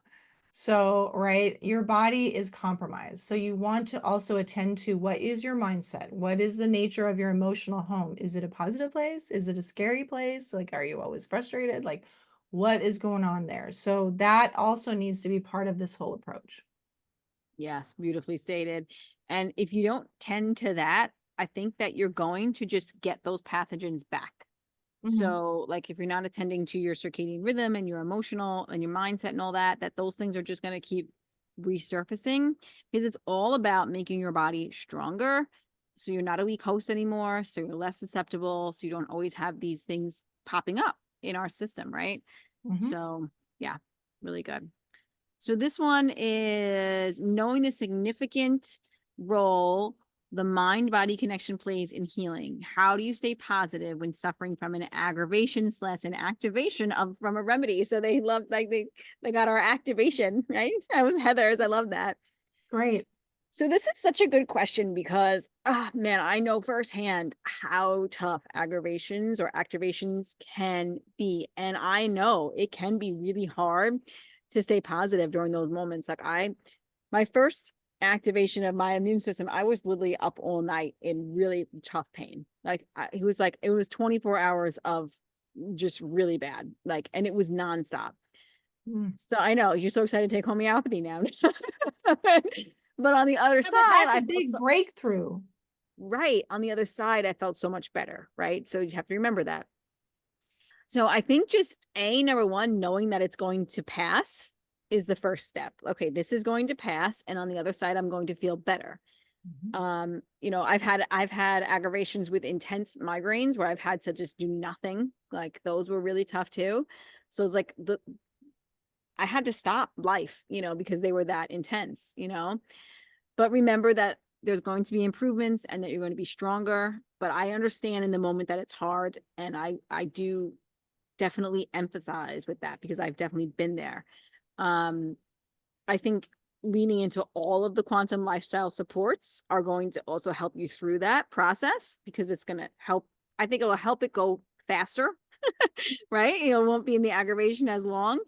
So, right, your body is compromised. So you want to also attend to, what is your mindset? What is the nature of your emotional home? Is it a positive place? Is it a scary place? Like, are you always frustrated? Like, what is going on there? So that also needs to be part of this whole approach. Yes, beautifully stated. And if you don't tend to that, I think that you're going to just get those pathogens back. Mhm. So, like, if you're not attending to your circadian rhythm and your emotional and your mindset and all that, that those things are just going to keep resurfacing, because it's all about making your body stronger. So you're not a weak host anymore. So you're less susceptible. So you don't always have these things popping up in our system, right? Mhm. So, yeah, really good. So this one is knowing the significant role the mind-body connection plays in healing. How do you stay positive when suffering from an aggravation / an activation of from a remedy? So they love, like, they got our activation, right? That was Heather's. I love that. Great. So this is such a good question because, man, I know firsthand how tough aggravations or activations can be. And I know it can be really hard to stay positive during those moments. Like my first activation of my immune system, I was literally up all night in really tough pain. It was 24 hours of just really bad, like, and it was nonstop. Mm. So I know you're so excited to take homeopathy now. But on the other Yeah, but side, that's a I felt big so breakthrough. right. On the other side, I felt so much better. Right. So you have to remember that. So I think just number one, knowing that it's going to pass is the first step. Okay, this is going to pass. And on the other side, I'm going to feel better. Mhm. I've had aggravations with intense migraines where I've had to just do nothing. Like those were really tough too. So it's like I had to stop life, because they were that intense. But remember that there's going to be improvements and that you're going to be stronger. But I understand in the moment that it's hard. And I do definitely empathize with that because I've definitely been there. Um, I think leaning into all of the quantum lifestyle supports are going to also help you through that process, because it's going to help. I think it will help it go faster, right? It won't be in the aggravation as long.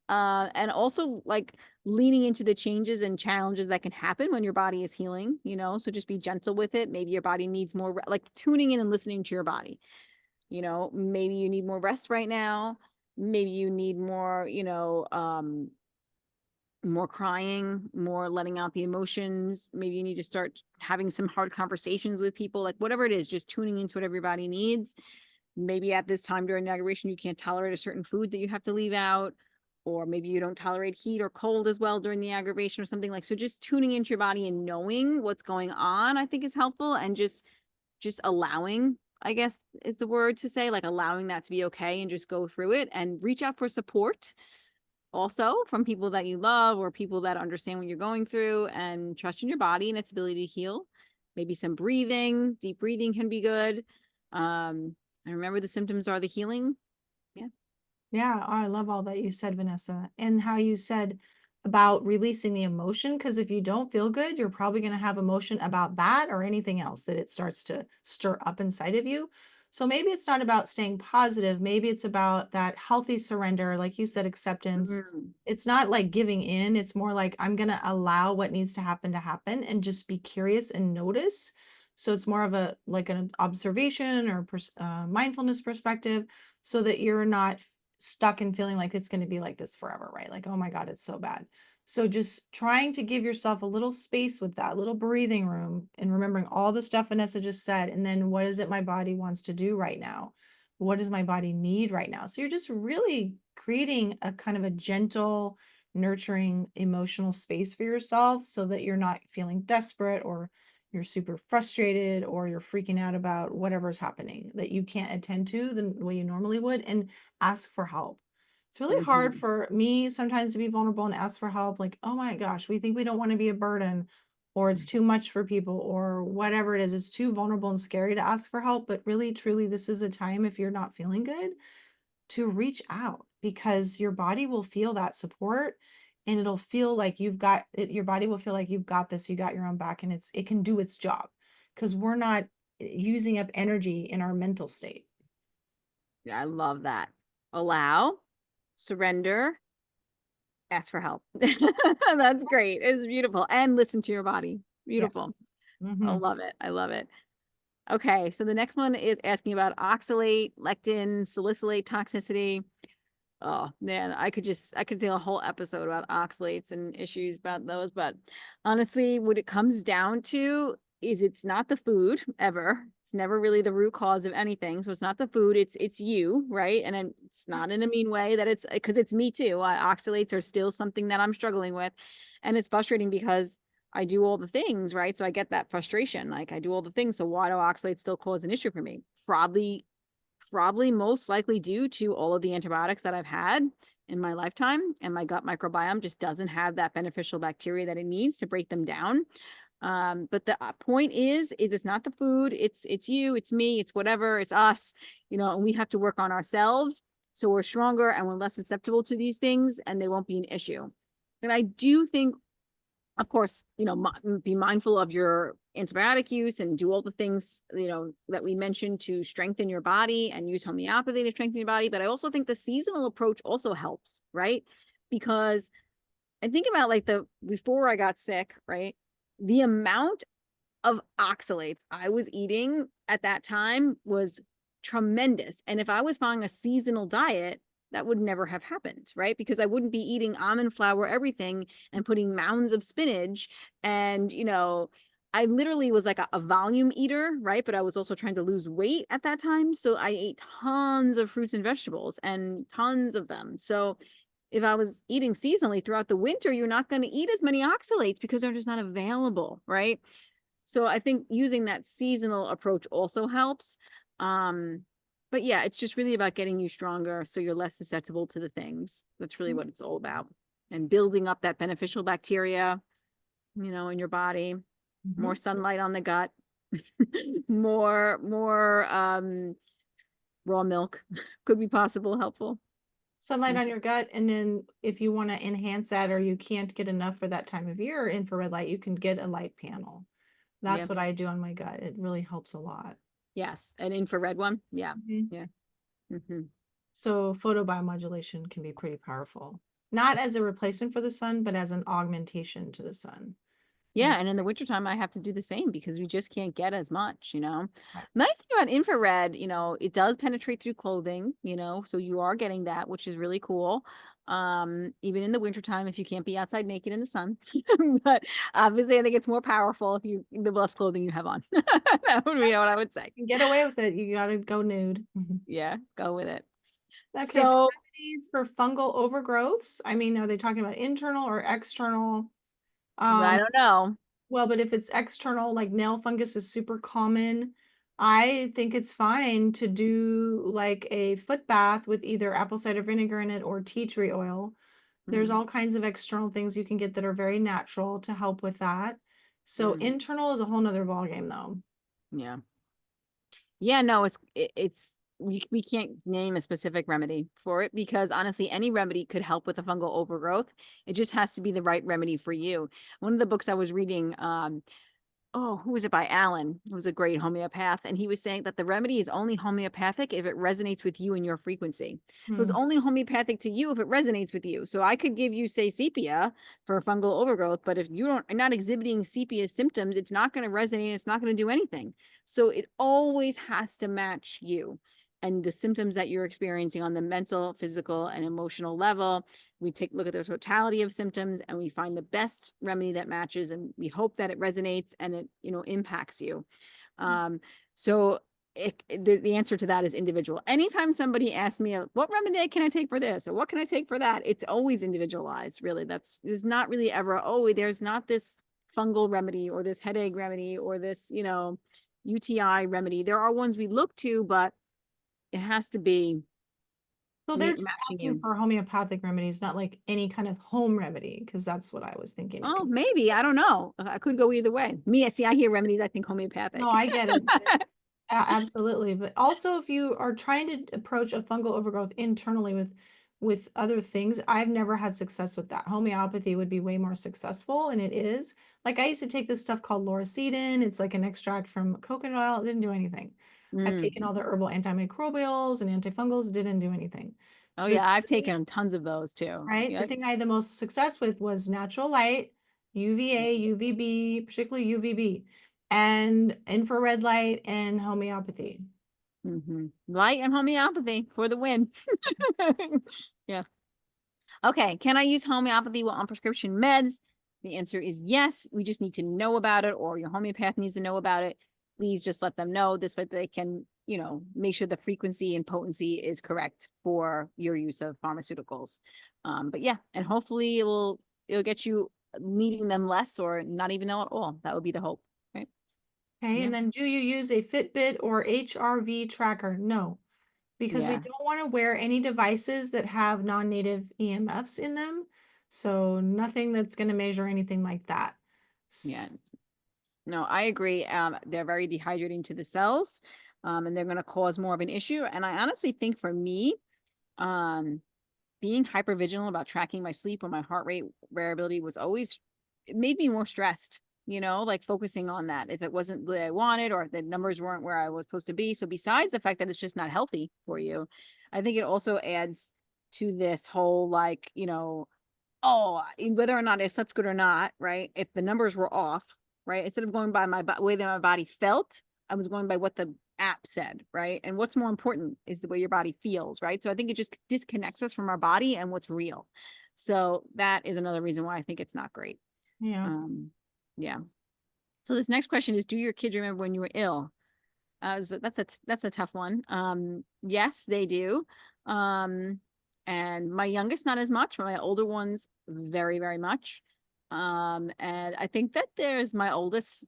And also like leaning into the changes and challenges that can happen when your body is healing. So just be gentle with it. Maybe your body needs more, like tuning in and listening to your body. Maybe you need more rest right now. Maybe you need more, more crying, more letting out the emotions. Maybe you need to start having some hard conversations with people, like whatever it is, just tuning into what everybody needs. Maybe at this time during inauguration, you can't tolerate a certain food that you have to leave out, or maybe you don't tolerate heat or cold as well during the aggravation or something like. So just tuning into your body and knowing what's going on, I think is helpful, and just allowing, I guess is the word to say, like allowing that to be okay and just go through it and reach out for support also from people that you love or people that understand what you're going through, and trust in your body and its ability to heal. Maybe some breathing, deep breathing can be good. And remember, the symptoms are the healing. Yeah. Yeah, oh, I love all that you said, Vanessa, and how you said about releasing the emotion. Because if you don't feel good, you're probably going to have emotion about that or anything else that it starts to stir up inside of you. So maybe it's not about staying positive. Maybe it's about that healthy surrender, like you said, acceptance. Mhm. It's not like giving in. It's more like I'm going to allow what needs to happen and just be curious and notice. So it's more of a like an observation or mindfulness perspective, so that you're not stuck and feeling like it's going to be like this forever, right? Like, oh my God, it's so bad. So just trying to give yourself a little space with that little breathing room and remembering all the stuff Vanessa just said. And then what is it my body wants to do right now? What does my body need right now? So you're just really creating a kind of a gentle, nurturing emotional space for yourself so that you're not feeling desperate or you're super frustrated or you're freaking out about whatever's happening that you can't attend to the way you normally would, and ask for help. It's really hard Mhm. for me sometimes to be vulnerable and ask for help. Like, oh my gosh, we think we don't want to be a burden, or it's too much for people, or whatever it is. It's too vulnerable and scary to ask for help. But really, truly, this is a time if you're not feeling good to reach out, because your body will feel that support, and it'll feel like you've got it, your body will feel like you've got this, you got your own back, and it can do its job because we're not using up energy in our mental state. Yeah, I love that. Allow, surrender, ask for help. That's great. It's beautiful. And listen to your body. Yes. Beautiful. I Hmm. love it. I love it. Okay, so the next one is asking about oxalate, lectin, salicylate toxicity. Oh man, I could do a whole episode about oxalates and issues about those, but honestly, what it comes down to is it's not the food ever. It's never really the root cause of anything. So it's not the food, it's you, right? And it's not in a mean way that it's because it's me too. Oxalates are still something that I'm struggling with. And it's frustrating because I do all the things, right? So I get that frustration. Like I do all the things. So why do oxalates still cause an issue for me? Probably most likely due to all of the antibiotics that I've had in my lifetime, and my gut microbiome just doesn't have that beneficial bacteria that it needs to break them down. But the point is it's not the food, it's you, it's me, it's whatever, it's us, and we have to work on ourselves so we're stronger and we're less susceptible to these things and they won't be an issue. And I do think, of course, be mindful of your antibiotic use and do all the things, that we mentioned to strengthen your body, and use homeopathy to strengthen your body. But I also think the seasonal approach also helps, right? Because I think about like before I got sick, right? The amount of oxalates I was eating at that time was tremendous. And if I was following a seasonal diet, that would never have happened, right? Because I wouldn't be eating almond flour, everything, and putting mounds of spinach. And, I literally was like a volume eater, right? But I was also trying to lose weight at that time. So I ate tons of fruits and vegetables and tons of them. So if I was eating seasonally throughout the winter, you're not going to eat as many oxalates because they're just not available, right? So I think using that seasonal approach also helps. Um, but yeah, it's just really about getting you stronger so you're less susceptible to the things. That's really what it's all about. And building up that beneficial bacteria, in your body, Hmm. more sunlight on the gut, more raw milk could be possible, helpful. Sunlight Mm. on your gut, and then if you want to enhance that or you can't get enough for that time of year, infrared light, you can get a light panel. Yeah. That's what I do on my gut. It really helps a lot. Yes. An infrared one. Yeah. Mhm. Yeah. Hmm. So photobiomodulation can be pretty powerful. Not as a replacement for the sun, but as an augmentation to the sun. Yeah, and in the wintertime, I have to do the same because we just can't get as much, Right. Nice thing about infrared, it does penetrate through clothing, so you are getting that, which is really cool. Even in the wintertime, if you can't be outside naked in the sun. But obviously, I think it's more powerful if the less clothing you have on. That would be what I would say. You get away with it. You got to go nude. Yeah, go with it. Okay, so So remedies for fungal overgrowths. I mean, are they talking about internal or external? I Um, don't know. well, but if it's external, like nail fungus is super common. I think it's fine to do like a foot bath with either apple cider vinegar in it or tea tree oil. There's Mm, all kinds of external things you can get that are very natural to help with that. So mm, internal is a whole nother ballgame though. yeah. Yeah, no, it's we can't name a specific remedy for it because honestly, any remedy could help with a fungal overgrowth. It just has to be the right remedy for you. One of the books I was reading, oh, who was it by Alan? It was a great homeopath. And he was saying that the remedy is only homeopathic if it resonates with you and your frequency. So it's Hmm. only homeopathic to you if it resonates with you. So I could give you, say, sepia for fungal overgrowth, but if you are not exhibiting sepia symptoms, it's not going to resonate. It's not going to do anything. So it always has to match you and the symptoms that you're experiencing on the mental, physical, and emotional level. We take a look at the totality of symptoms and we find the best remedy that matches, and we hope that it resonates and it impacts you. So the answer to that is individual. Anytime somebody asks me what remedy can I take for this or what can I take for that, it's always individualized. Really, there's not really ever, oh, there's not this fungal remedy or this headache remedy or this UTI remedy. There are ones we look to, but it has to be So they're just matching asking you. for homeopathic remedies, not like any kind of home remedy, because that's what I was thinking it Oh, could. maybe. I don't know. I could go either way. Me, I see, I hear remedies, I think No, homeopathic. I get it. Absolutely. But also if you are trying to approach a fungal overgrowth internally with other things, I've never had success with that. Homeopathy would be way more successful, and it is. Like I used to take this stuff called lauricidin. It's like an extract from coconut oil. It didn't do anything. I've taken Mm. all the herbal antimicrobials and antifungals, didn't do anything. Oh The yeah, I've thing, taken tons of those too. right? The Yeah. thing I had the most success with was natural light, UVA, UVB, particularly UVB, and infrared light and homeopathy. Light and homeopathy for the win. Yeah. Okay. Can I use homeopathy while on prescription meds? The answer is yes. We just need to know about it, or your homeopath needs to know about it. Please just let them know. This way they can, make sure the frequency and potency is correct for your use of pharmaceuticals. But yeah, and hopefully it'll get you needing them less or not even know at all. That would be the hope. Right. Okay, Yeah. and then do you use a Fitbit or HRV tracker? No, because we Yeah. don't want to wear any devices that have non-native EMFs in them. So nothing that's going to measure anything like that. S- Yeah. No, I agree. They're very dehydrating to the cells, and they're going to cause more of an issue. And I honestly think for me, um, being hyper vigilant about tracking my sleep or my heart rate variability was always, it made me more stressed, like focusing on that. If it wasn't the way I wanted or if the numbers weren't where I was supposed to be. So besides the fact that it's just not healthy for you, I think it also adds to this whole like, oh, whether or not I slept good or not, right? If the numbers were off, right? Instead of going by my way that my body felt, I was going by what the app said, right? And what's more important is the way your body feels, right? So I think it just disconnects us from our body and what's real. So that is another reason why I think it's not great. Yeah. Um, yeah. So this next question is: do your kids remember when you were ill? That's a tough one. Yes, they do. Um, and my youngest not as much, but my older ones very, very much. And I think that there's my oldest.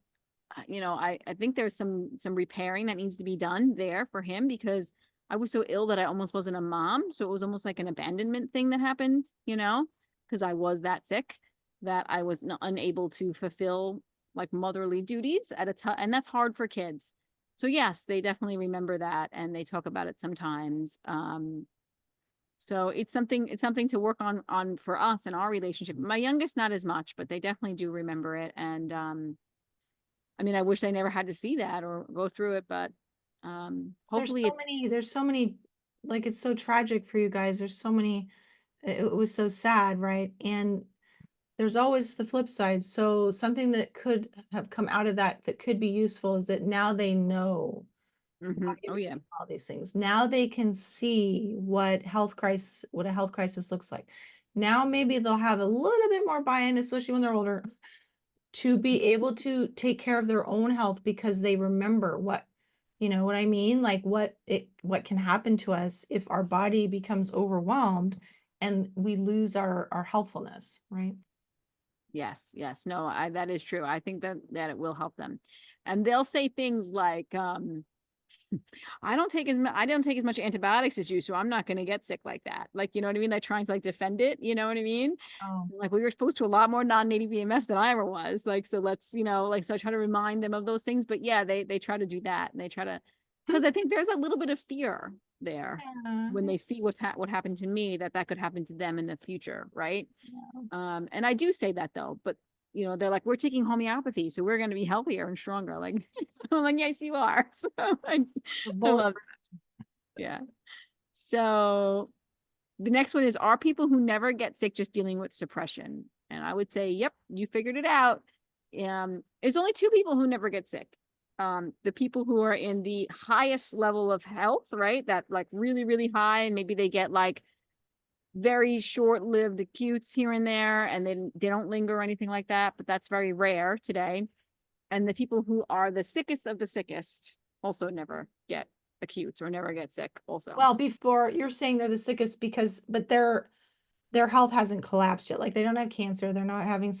I think there's some repairing that needs to be done there for him because I was so ill that I almost wasn't a mom. So it was almost like an abandonment thing that happened, because I was that sick that I was unable to fulfill like motherly duties at a time, and that's hard for kids. So yes, they definitely remember that and they talk about it sometimes. So it's something to work on for us in our relationship. My youngest not as much, but they definitely do remember it. And I mean, I wish I never had to see that or go through it, but hopefully it's There's so many, like it's so tragic for you guys. There's so many, it was so sad, right? And there's always the flip side. So something that could have come out of that that could be useful is that now they know why Hmm. you're Oh yeah. doing all these things. Now they can see what a health crisis looks like. Now maybe they'll have a little bit more buy-in, especially when they're older, to be able to take care of their own health because they remember what, you know what I mean? Like what can happen to us if our body becomes overwhelmed and we lose our healthfulness, right? Yes, yes. No, that is true. I think that it will help them. And they'll say things like, I don't take as much antibiotics as you, so I'm not going to get sick like that. Like, you know what I mean? They're trying to like defend it, you know what I mean? Oh. Like, well, you're exposed to a lot more non-native EMFs than I ever was. Like, so let's, like, so I try to remind them of those things. But yeah, they try to do that, and they try to, because I think there's a little bit of fear there when Yeah. they see what happened to me, that could happen to them in the future, right? Yeah. And I do say that though, but they're like, we're taking homeopathy, so we're going to be healthier and stronger. Like, I'm like, yes, you are. So The I bullet. love yeah. So the next one is, are people who never get sick just dealing with suppression? And I would say, yep, you figured it out. There's only two people who never get sick. The people who are in the highest level of health, right? That like really, really high, and maybe they get like very short-lived acutes here and there, and they don't linger or anything like that, but that's very rare today. And the people who are the sickest of the sickest also never get acutes or never get sick also. Well, before you're saying they're the sickest because, but their health hasn't collapsed yet. Like they don't have cancer. They're not having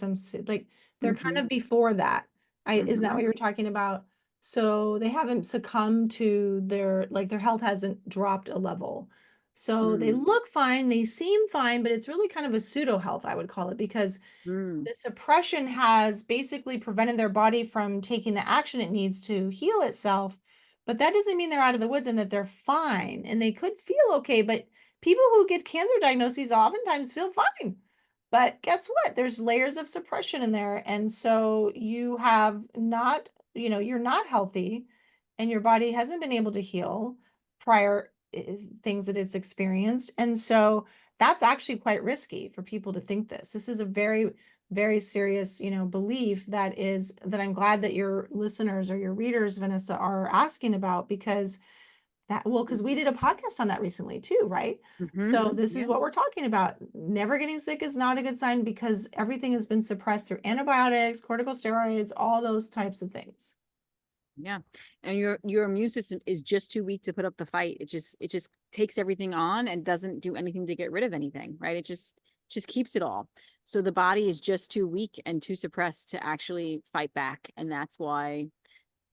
like they're kind Hmm. of before that. Isn't that Hmm. what you're talking about? So they haven't succumbed to their health hasn't dropped a level. So they Mm. look fine, they seem fine, but it's really kind of a pseudo health, I would call it, because Mm. the suppression has basically prevented their body from taking the action it needs to heal itself. But that doesn't mean they're out of the woods and that they're fine. And they could feel okay, but people who get cancer diagnoses oftentimes feel fine. But guess what? There's layers of suppression in there. And so you have not, you're not healthy and your body hasn't been able to heal prior things that it's experienced. And so that's actually quite risky for people to think this. This is a very, very serious, belief that I'm glad that your listeners or your readers, Vanessa, are asking about because because we did a podcast on that recently too, right? Hmm. So this is Yeah. what we're talking about. Never getting sick is not a good sign because everything has been suppressed through antibiotics, corticosteroids, all those types of things. Yeah. And your immune system is just too weak to put up the fight. It just takes everything on and doesn't do anything to get rid of anything, right? It just keeps it all. So the body is just too weak and too suppressed to actually fight back. And that's why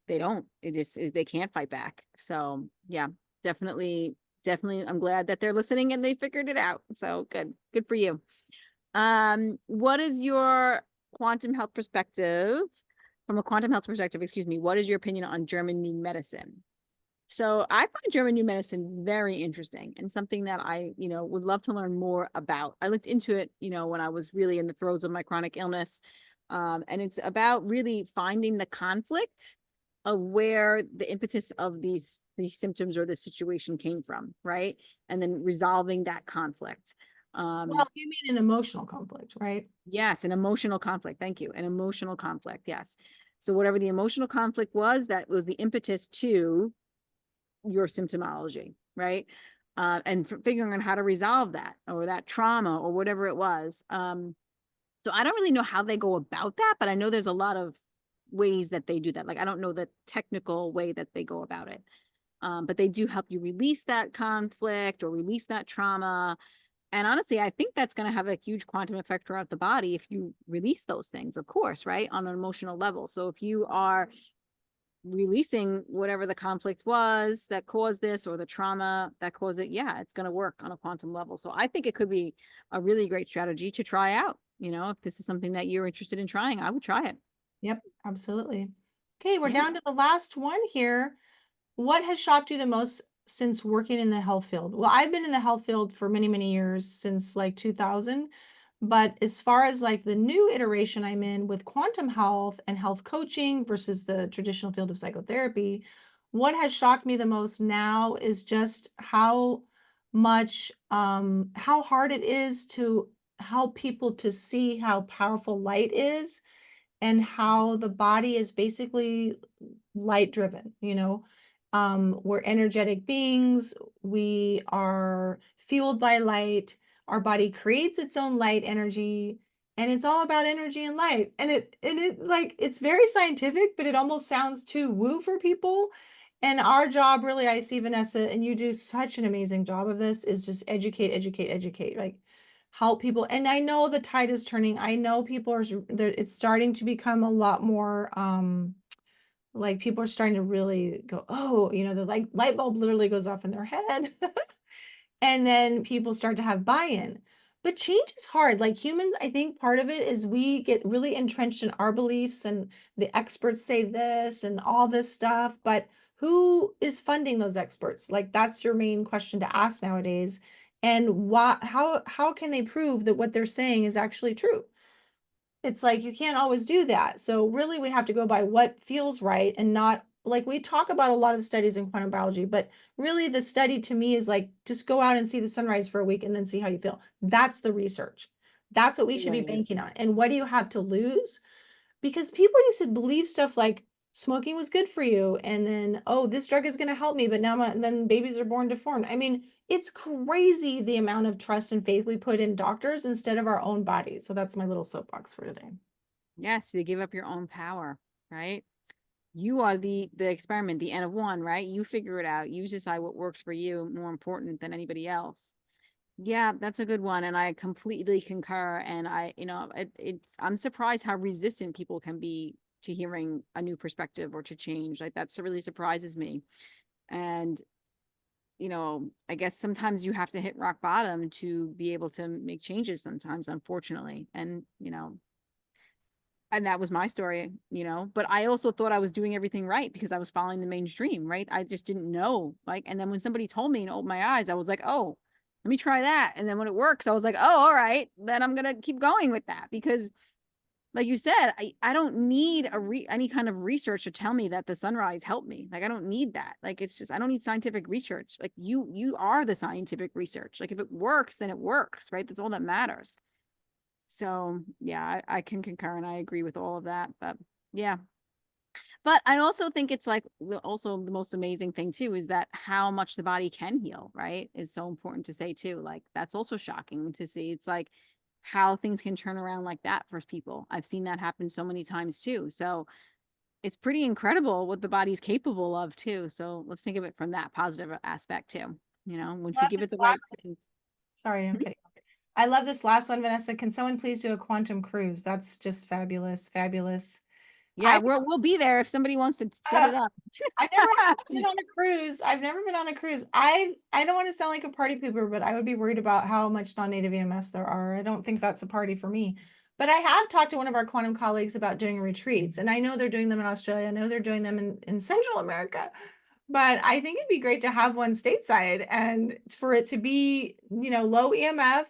they don't. They can't fight back. So yeah, definitely, definitely I'm glad that they're listening and they figured it out. So good. Good for you. What is your quantum health perspective? From a quantum health perspective, excuse me, what is your opinion on German new medicine? So I find German new medicine very interesting and something that I, would love to learn more about. I looked into it, when I was really in the throes of my chronic illness. And it's about really finding the conflict of where the impetus of these symptoms or the situation came from, right? And then resolving that conflict. Well, you mean an emotional conflict, right? Yes, an emotional conflict. Thank you. An emotional conflict. Yes. So whatever the emotional conflict was, that was the impetus to your symptomology, right? And figuring out how to resolve that or that trauma or whatever it was. So I don't really know how they go about that, but I know there's a lot of ways that they do that. Like I don't know the technical way that they go about it. But they do help you release that conflict or release that trauma. And honestly, I think that's going to have a huge quantum effect throughout the body if you release those things, of course, right? On an emotional level. So if you are releasing whatever the conflict was that caused this or the trauma that caused it, yeah, it's going to work on a quantum level. So I think it could be a really great strategy to try out. If this is something that you're interested in trying, I would try it. Yep, absolutely. Okay, we're Yeah. down to the last one here. What has shocked you the most since working in the health field? Well, I've been in the health field for many, many years since like 2000. But as far as like the new iteration I'm in with quantum health and health coaching versus the traditional field of psychotherapy, what has shocked me the most now is just how hard it is to help people to see how powerful light is and how the body is basically light driven, you know. We're energetic beings, we are fueled by light, our body creates its own light energy, and it's all about energy and light. And it's like it's very scientific, but it almost sounds too woo for people. And our job really, I see Vanessa, and you do such an amazing job of this, is just educate, educate, educate. Like help people. And I know the tide is turning. I know people are it's starting to become a lot more like people are starting to really go, oh, you know, the light bulb literally goes off in their head. And then people start to have buy-in. But change is hard. Like humans, I think part of it is we get really entrenched in our beliefs and the experts say this and all this stuff. But who is funding those experts? Like that's your main question to ask nowadays. And how can they prove that what they're saying is actually true? It's like you can't always do that. So really we have to go by what feels right and not like we talk about a lot of studies in quantum biology, but really the study to me is like just go out and see the sunrise for a week and then see how you feel. That's the research. That's what we It should be really is. banking on. And what do you have to lose? Because people used to believe stuff like smoking was good for you and then oh this drug is going to help me but now then babies are born deformed. I mean it's crazy the amount of trust and faith we put in doctors instead of our own bodies. So that's my little soapbox for today. Yes, you give up your own power, right? You are the experiment, the N of one, right? You figure it out. You decide what works for you, more important than anybody else. Yeah, that's a good one, and I completely concur. And I'm surprised how resistant people can be to hearing a new perspective or to change. Like that's really surprises me. And I guess sometimes you have to hit rock bottom to be able to make changes. Sometimes, unfortunately, and that was my story. But I also thought I was doing everything right because I was following the mainstream, right? I just didn't know. Like, and then when somebody told me and opened my eyes, I was like, oh, let me try that. And then when it works, I was like, oh, all right, then I'm gonna keep going with that because, like you said, I don't need any kind of research to tell me that the sunrise helped me. Like, I don't need that. Like, it's just I don't need scientific research. Like, you are the scientific research. Like, if it works, then it works, right? That's all that matters. So yeah, I can concur and I agree with all of that. But yeah. But I also think it's like also the most amazing thing too is that how much the body can heal, right? Is so important to say too. Like that's also shocking to see. It's like how things can turn around like that for people. I've seen that happen so many times too. So it's pretty incredible what the body's capable of too. So let's think of it from that positive aspect too. Once we Love give it this the right last. things. Sorry, I'm kidding. I love this last one, Vanessa. Can someone please do a quantum cruise? That's just fabulous, fabulous. Yeah, I we'll be there if somebody wants to set it up. I've never been on a cruise. I've never been on a cruise. I don't want to sound like a party pooper, but I would be worried about how much non-native EMFs there are. I don't think that's a party for me. But I have talked to one of our quantum colleagues about doing retreats, and I know they're doing them in Australia. I know they're doing them in Central America. But I think it'd be great to have one stateside and for it to be, low EMF,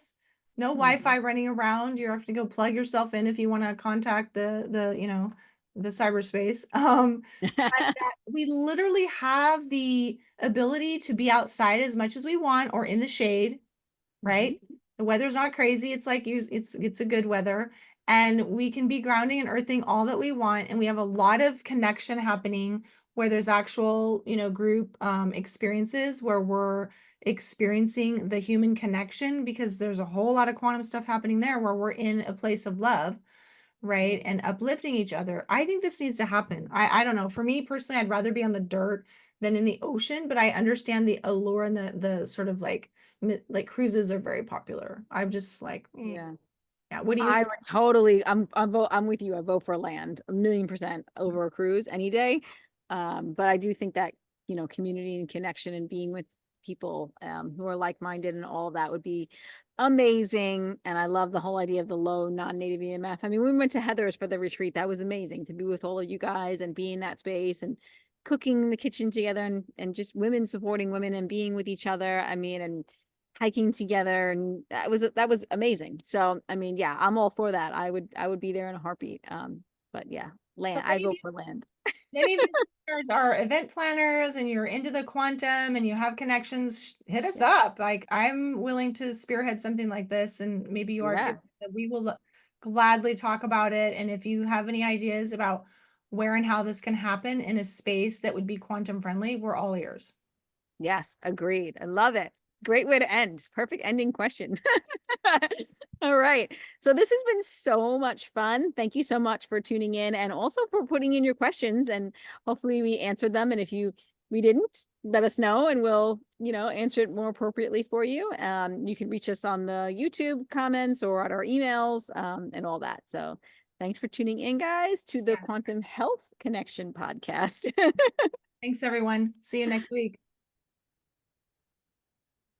no Mhm. Wi-Fi running around. You have to go plug yourself in if you want to contact the cyberspace. But that we literally have the ability to be outside as much as we want or in the shade, Mhm. right? The weather's not crazy. It's like it's a good weather. And we can be grounding and earthing all that we want. And we have a lot of connection happening where there's actual, group experiences where we're experiencing the human connection because there's a whole lot of quantum stuff happening there where we're in a place of love, Yeah. right? And uplifting each other. I think this needs to happen. I don't know. For me personally, I'd rather be on the dirt than in the ocean, but I understand the allure and the sort of like cruises are very popular. I'm just like, Yeah. yeah. What do you I think? would totally. I'm with you. I vote for land 1,000,000% over a cruise any day. But I do think that community and connection and being with people who are like-minded and all of that would be amazing. And I love the whole idea of the low non-native EMF. I mean, we went to Heather's for the retreat. That was amazing to be with all of you guys and be in that space and cooking in the kitchen together and just women supporting women and being with each other. I mean, and hiking together and that was amazing. So I mean, yeah, I'm all for that. I would be there in a heartbeat. But yeah, Land. So I vote for land. many of these listeners are event planners and you're into the quantum and you have connections, hit us Yeah. up. Like I'm willing to spearhead something like this, and maybe you are too. Yeah. So we will gladly talk about it. And if you have any ideas about where and how this can happen in a space that would be quantum friendly, we're all ears. Yes, agreed. I love it. Great way to end. Perfect ending question. All right. So this has been so much fun. Thank you so much for tuning in and also for putting in your questions, and hopefully we answered them. And if we didn't, let us know and we'll, answer it more appropriately for you. You can reach us on the YouTube comments or at our emails, and all that. So thanks for tuning in, guys, to the Yeah. Quantum Health Connection podcast. Thanks, everyone. See you next week.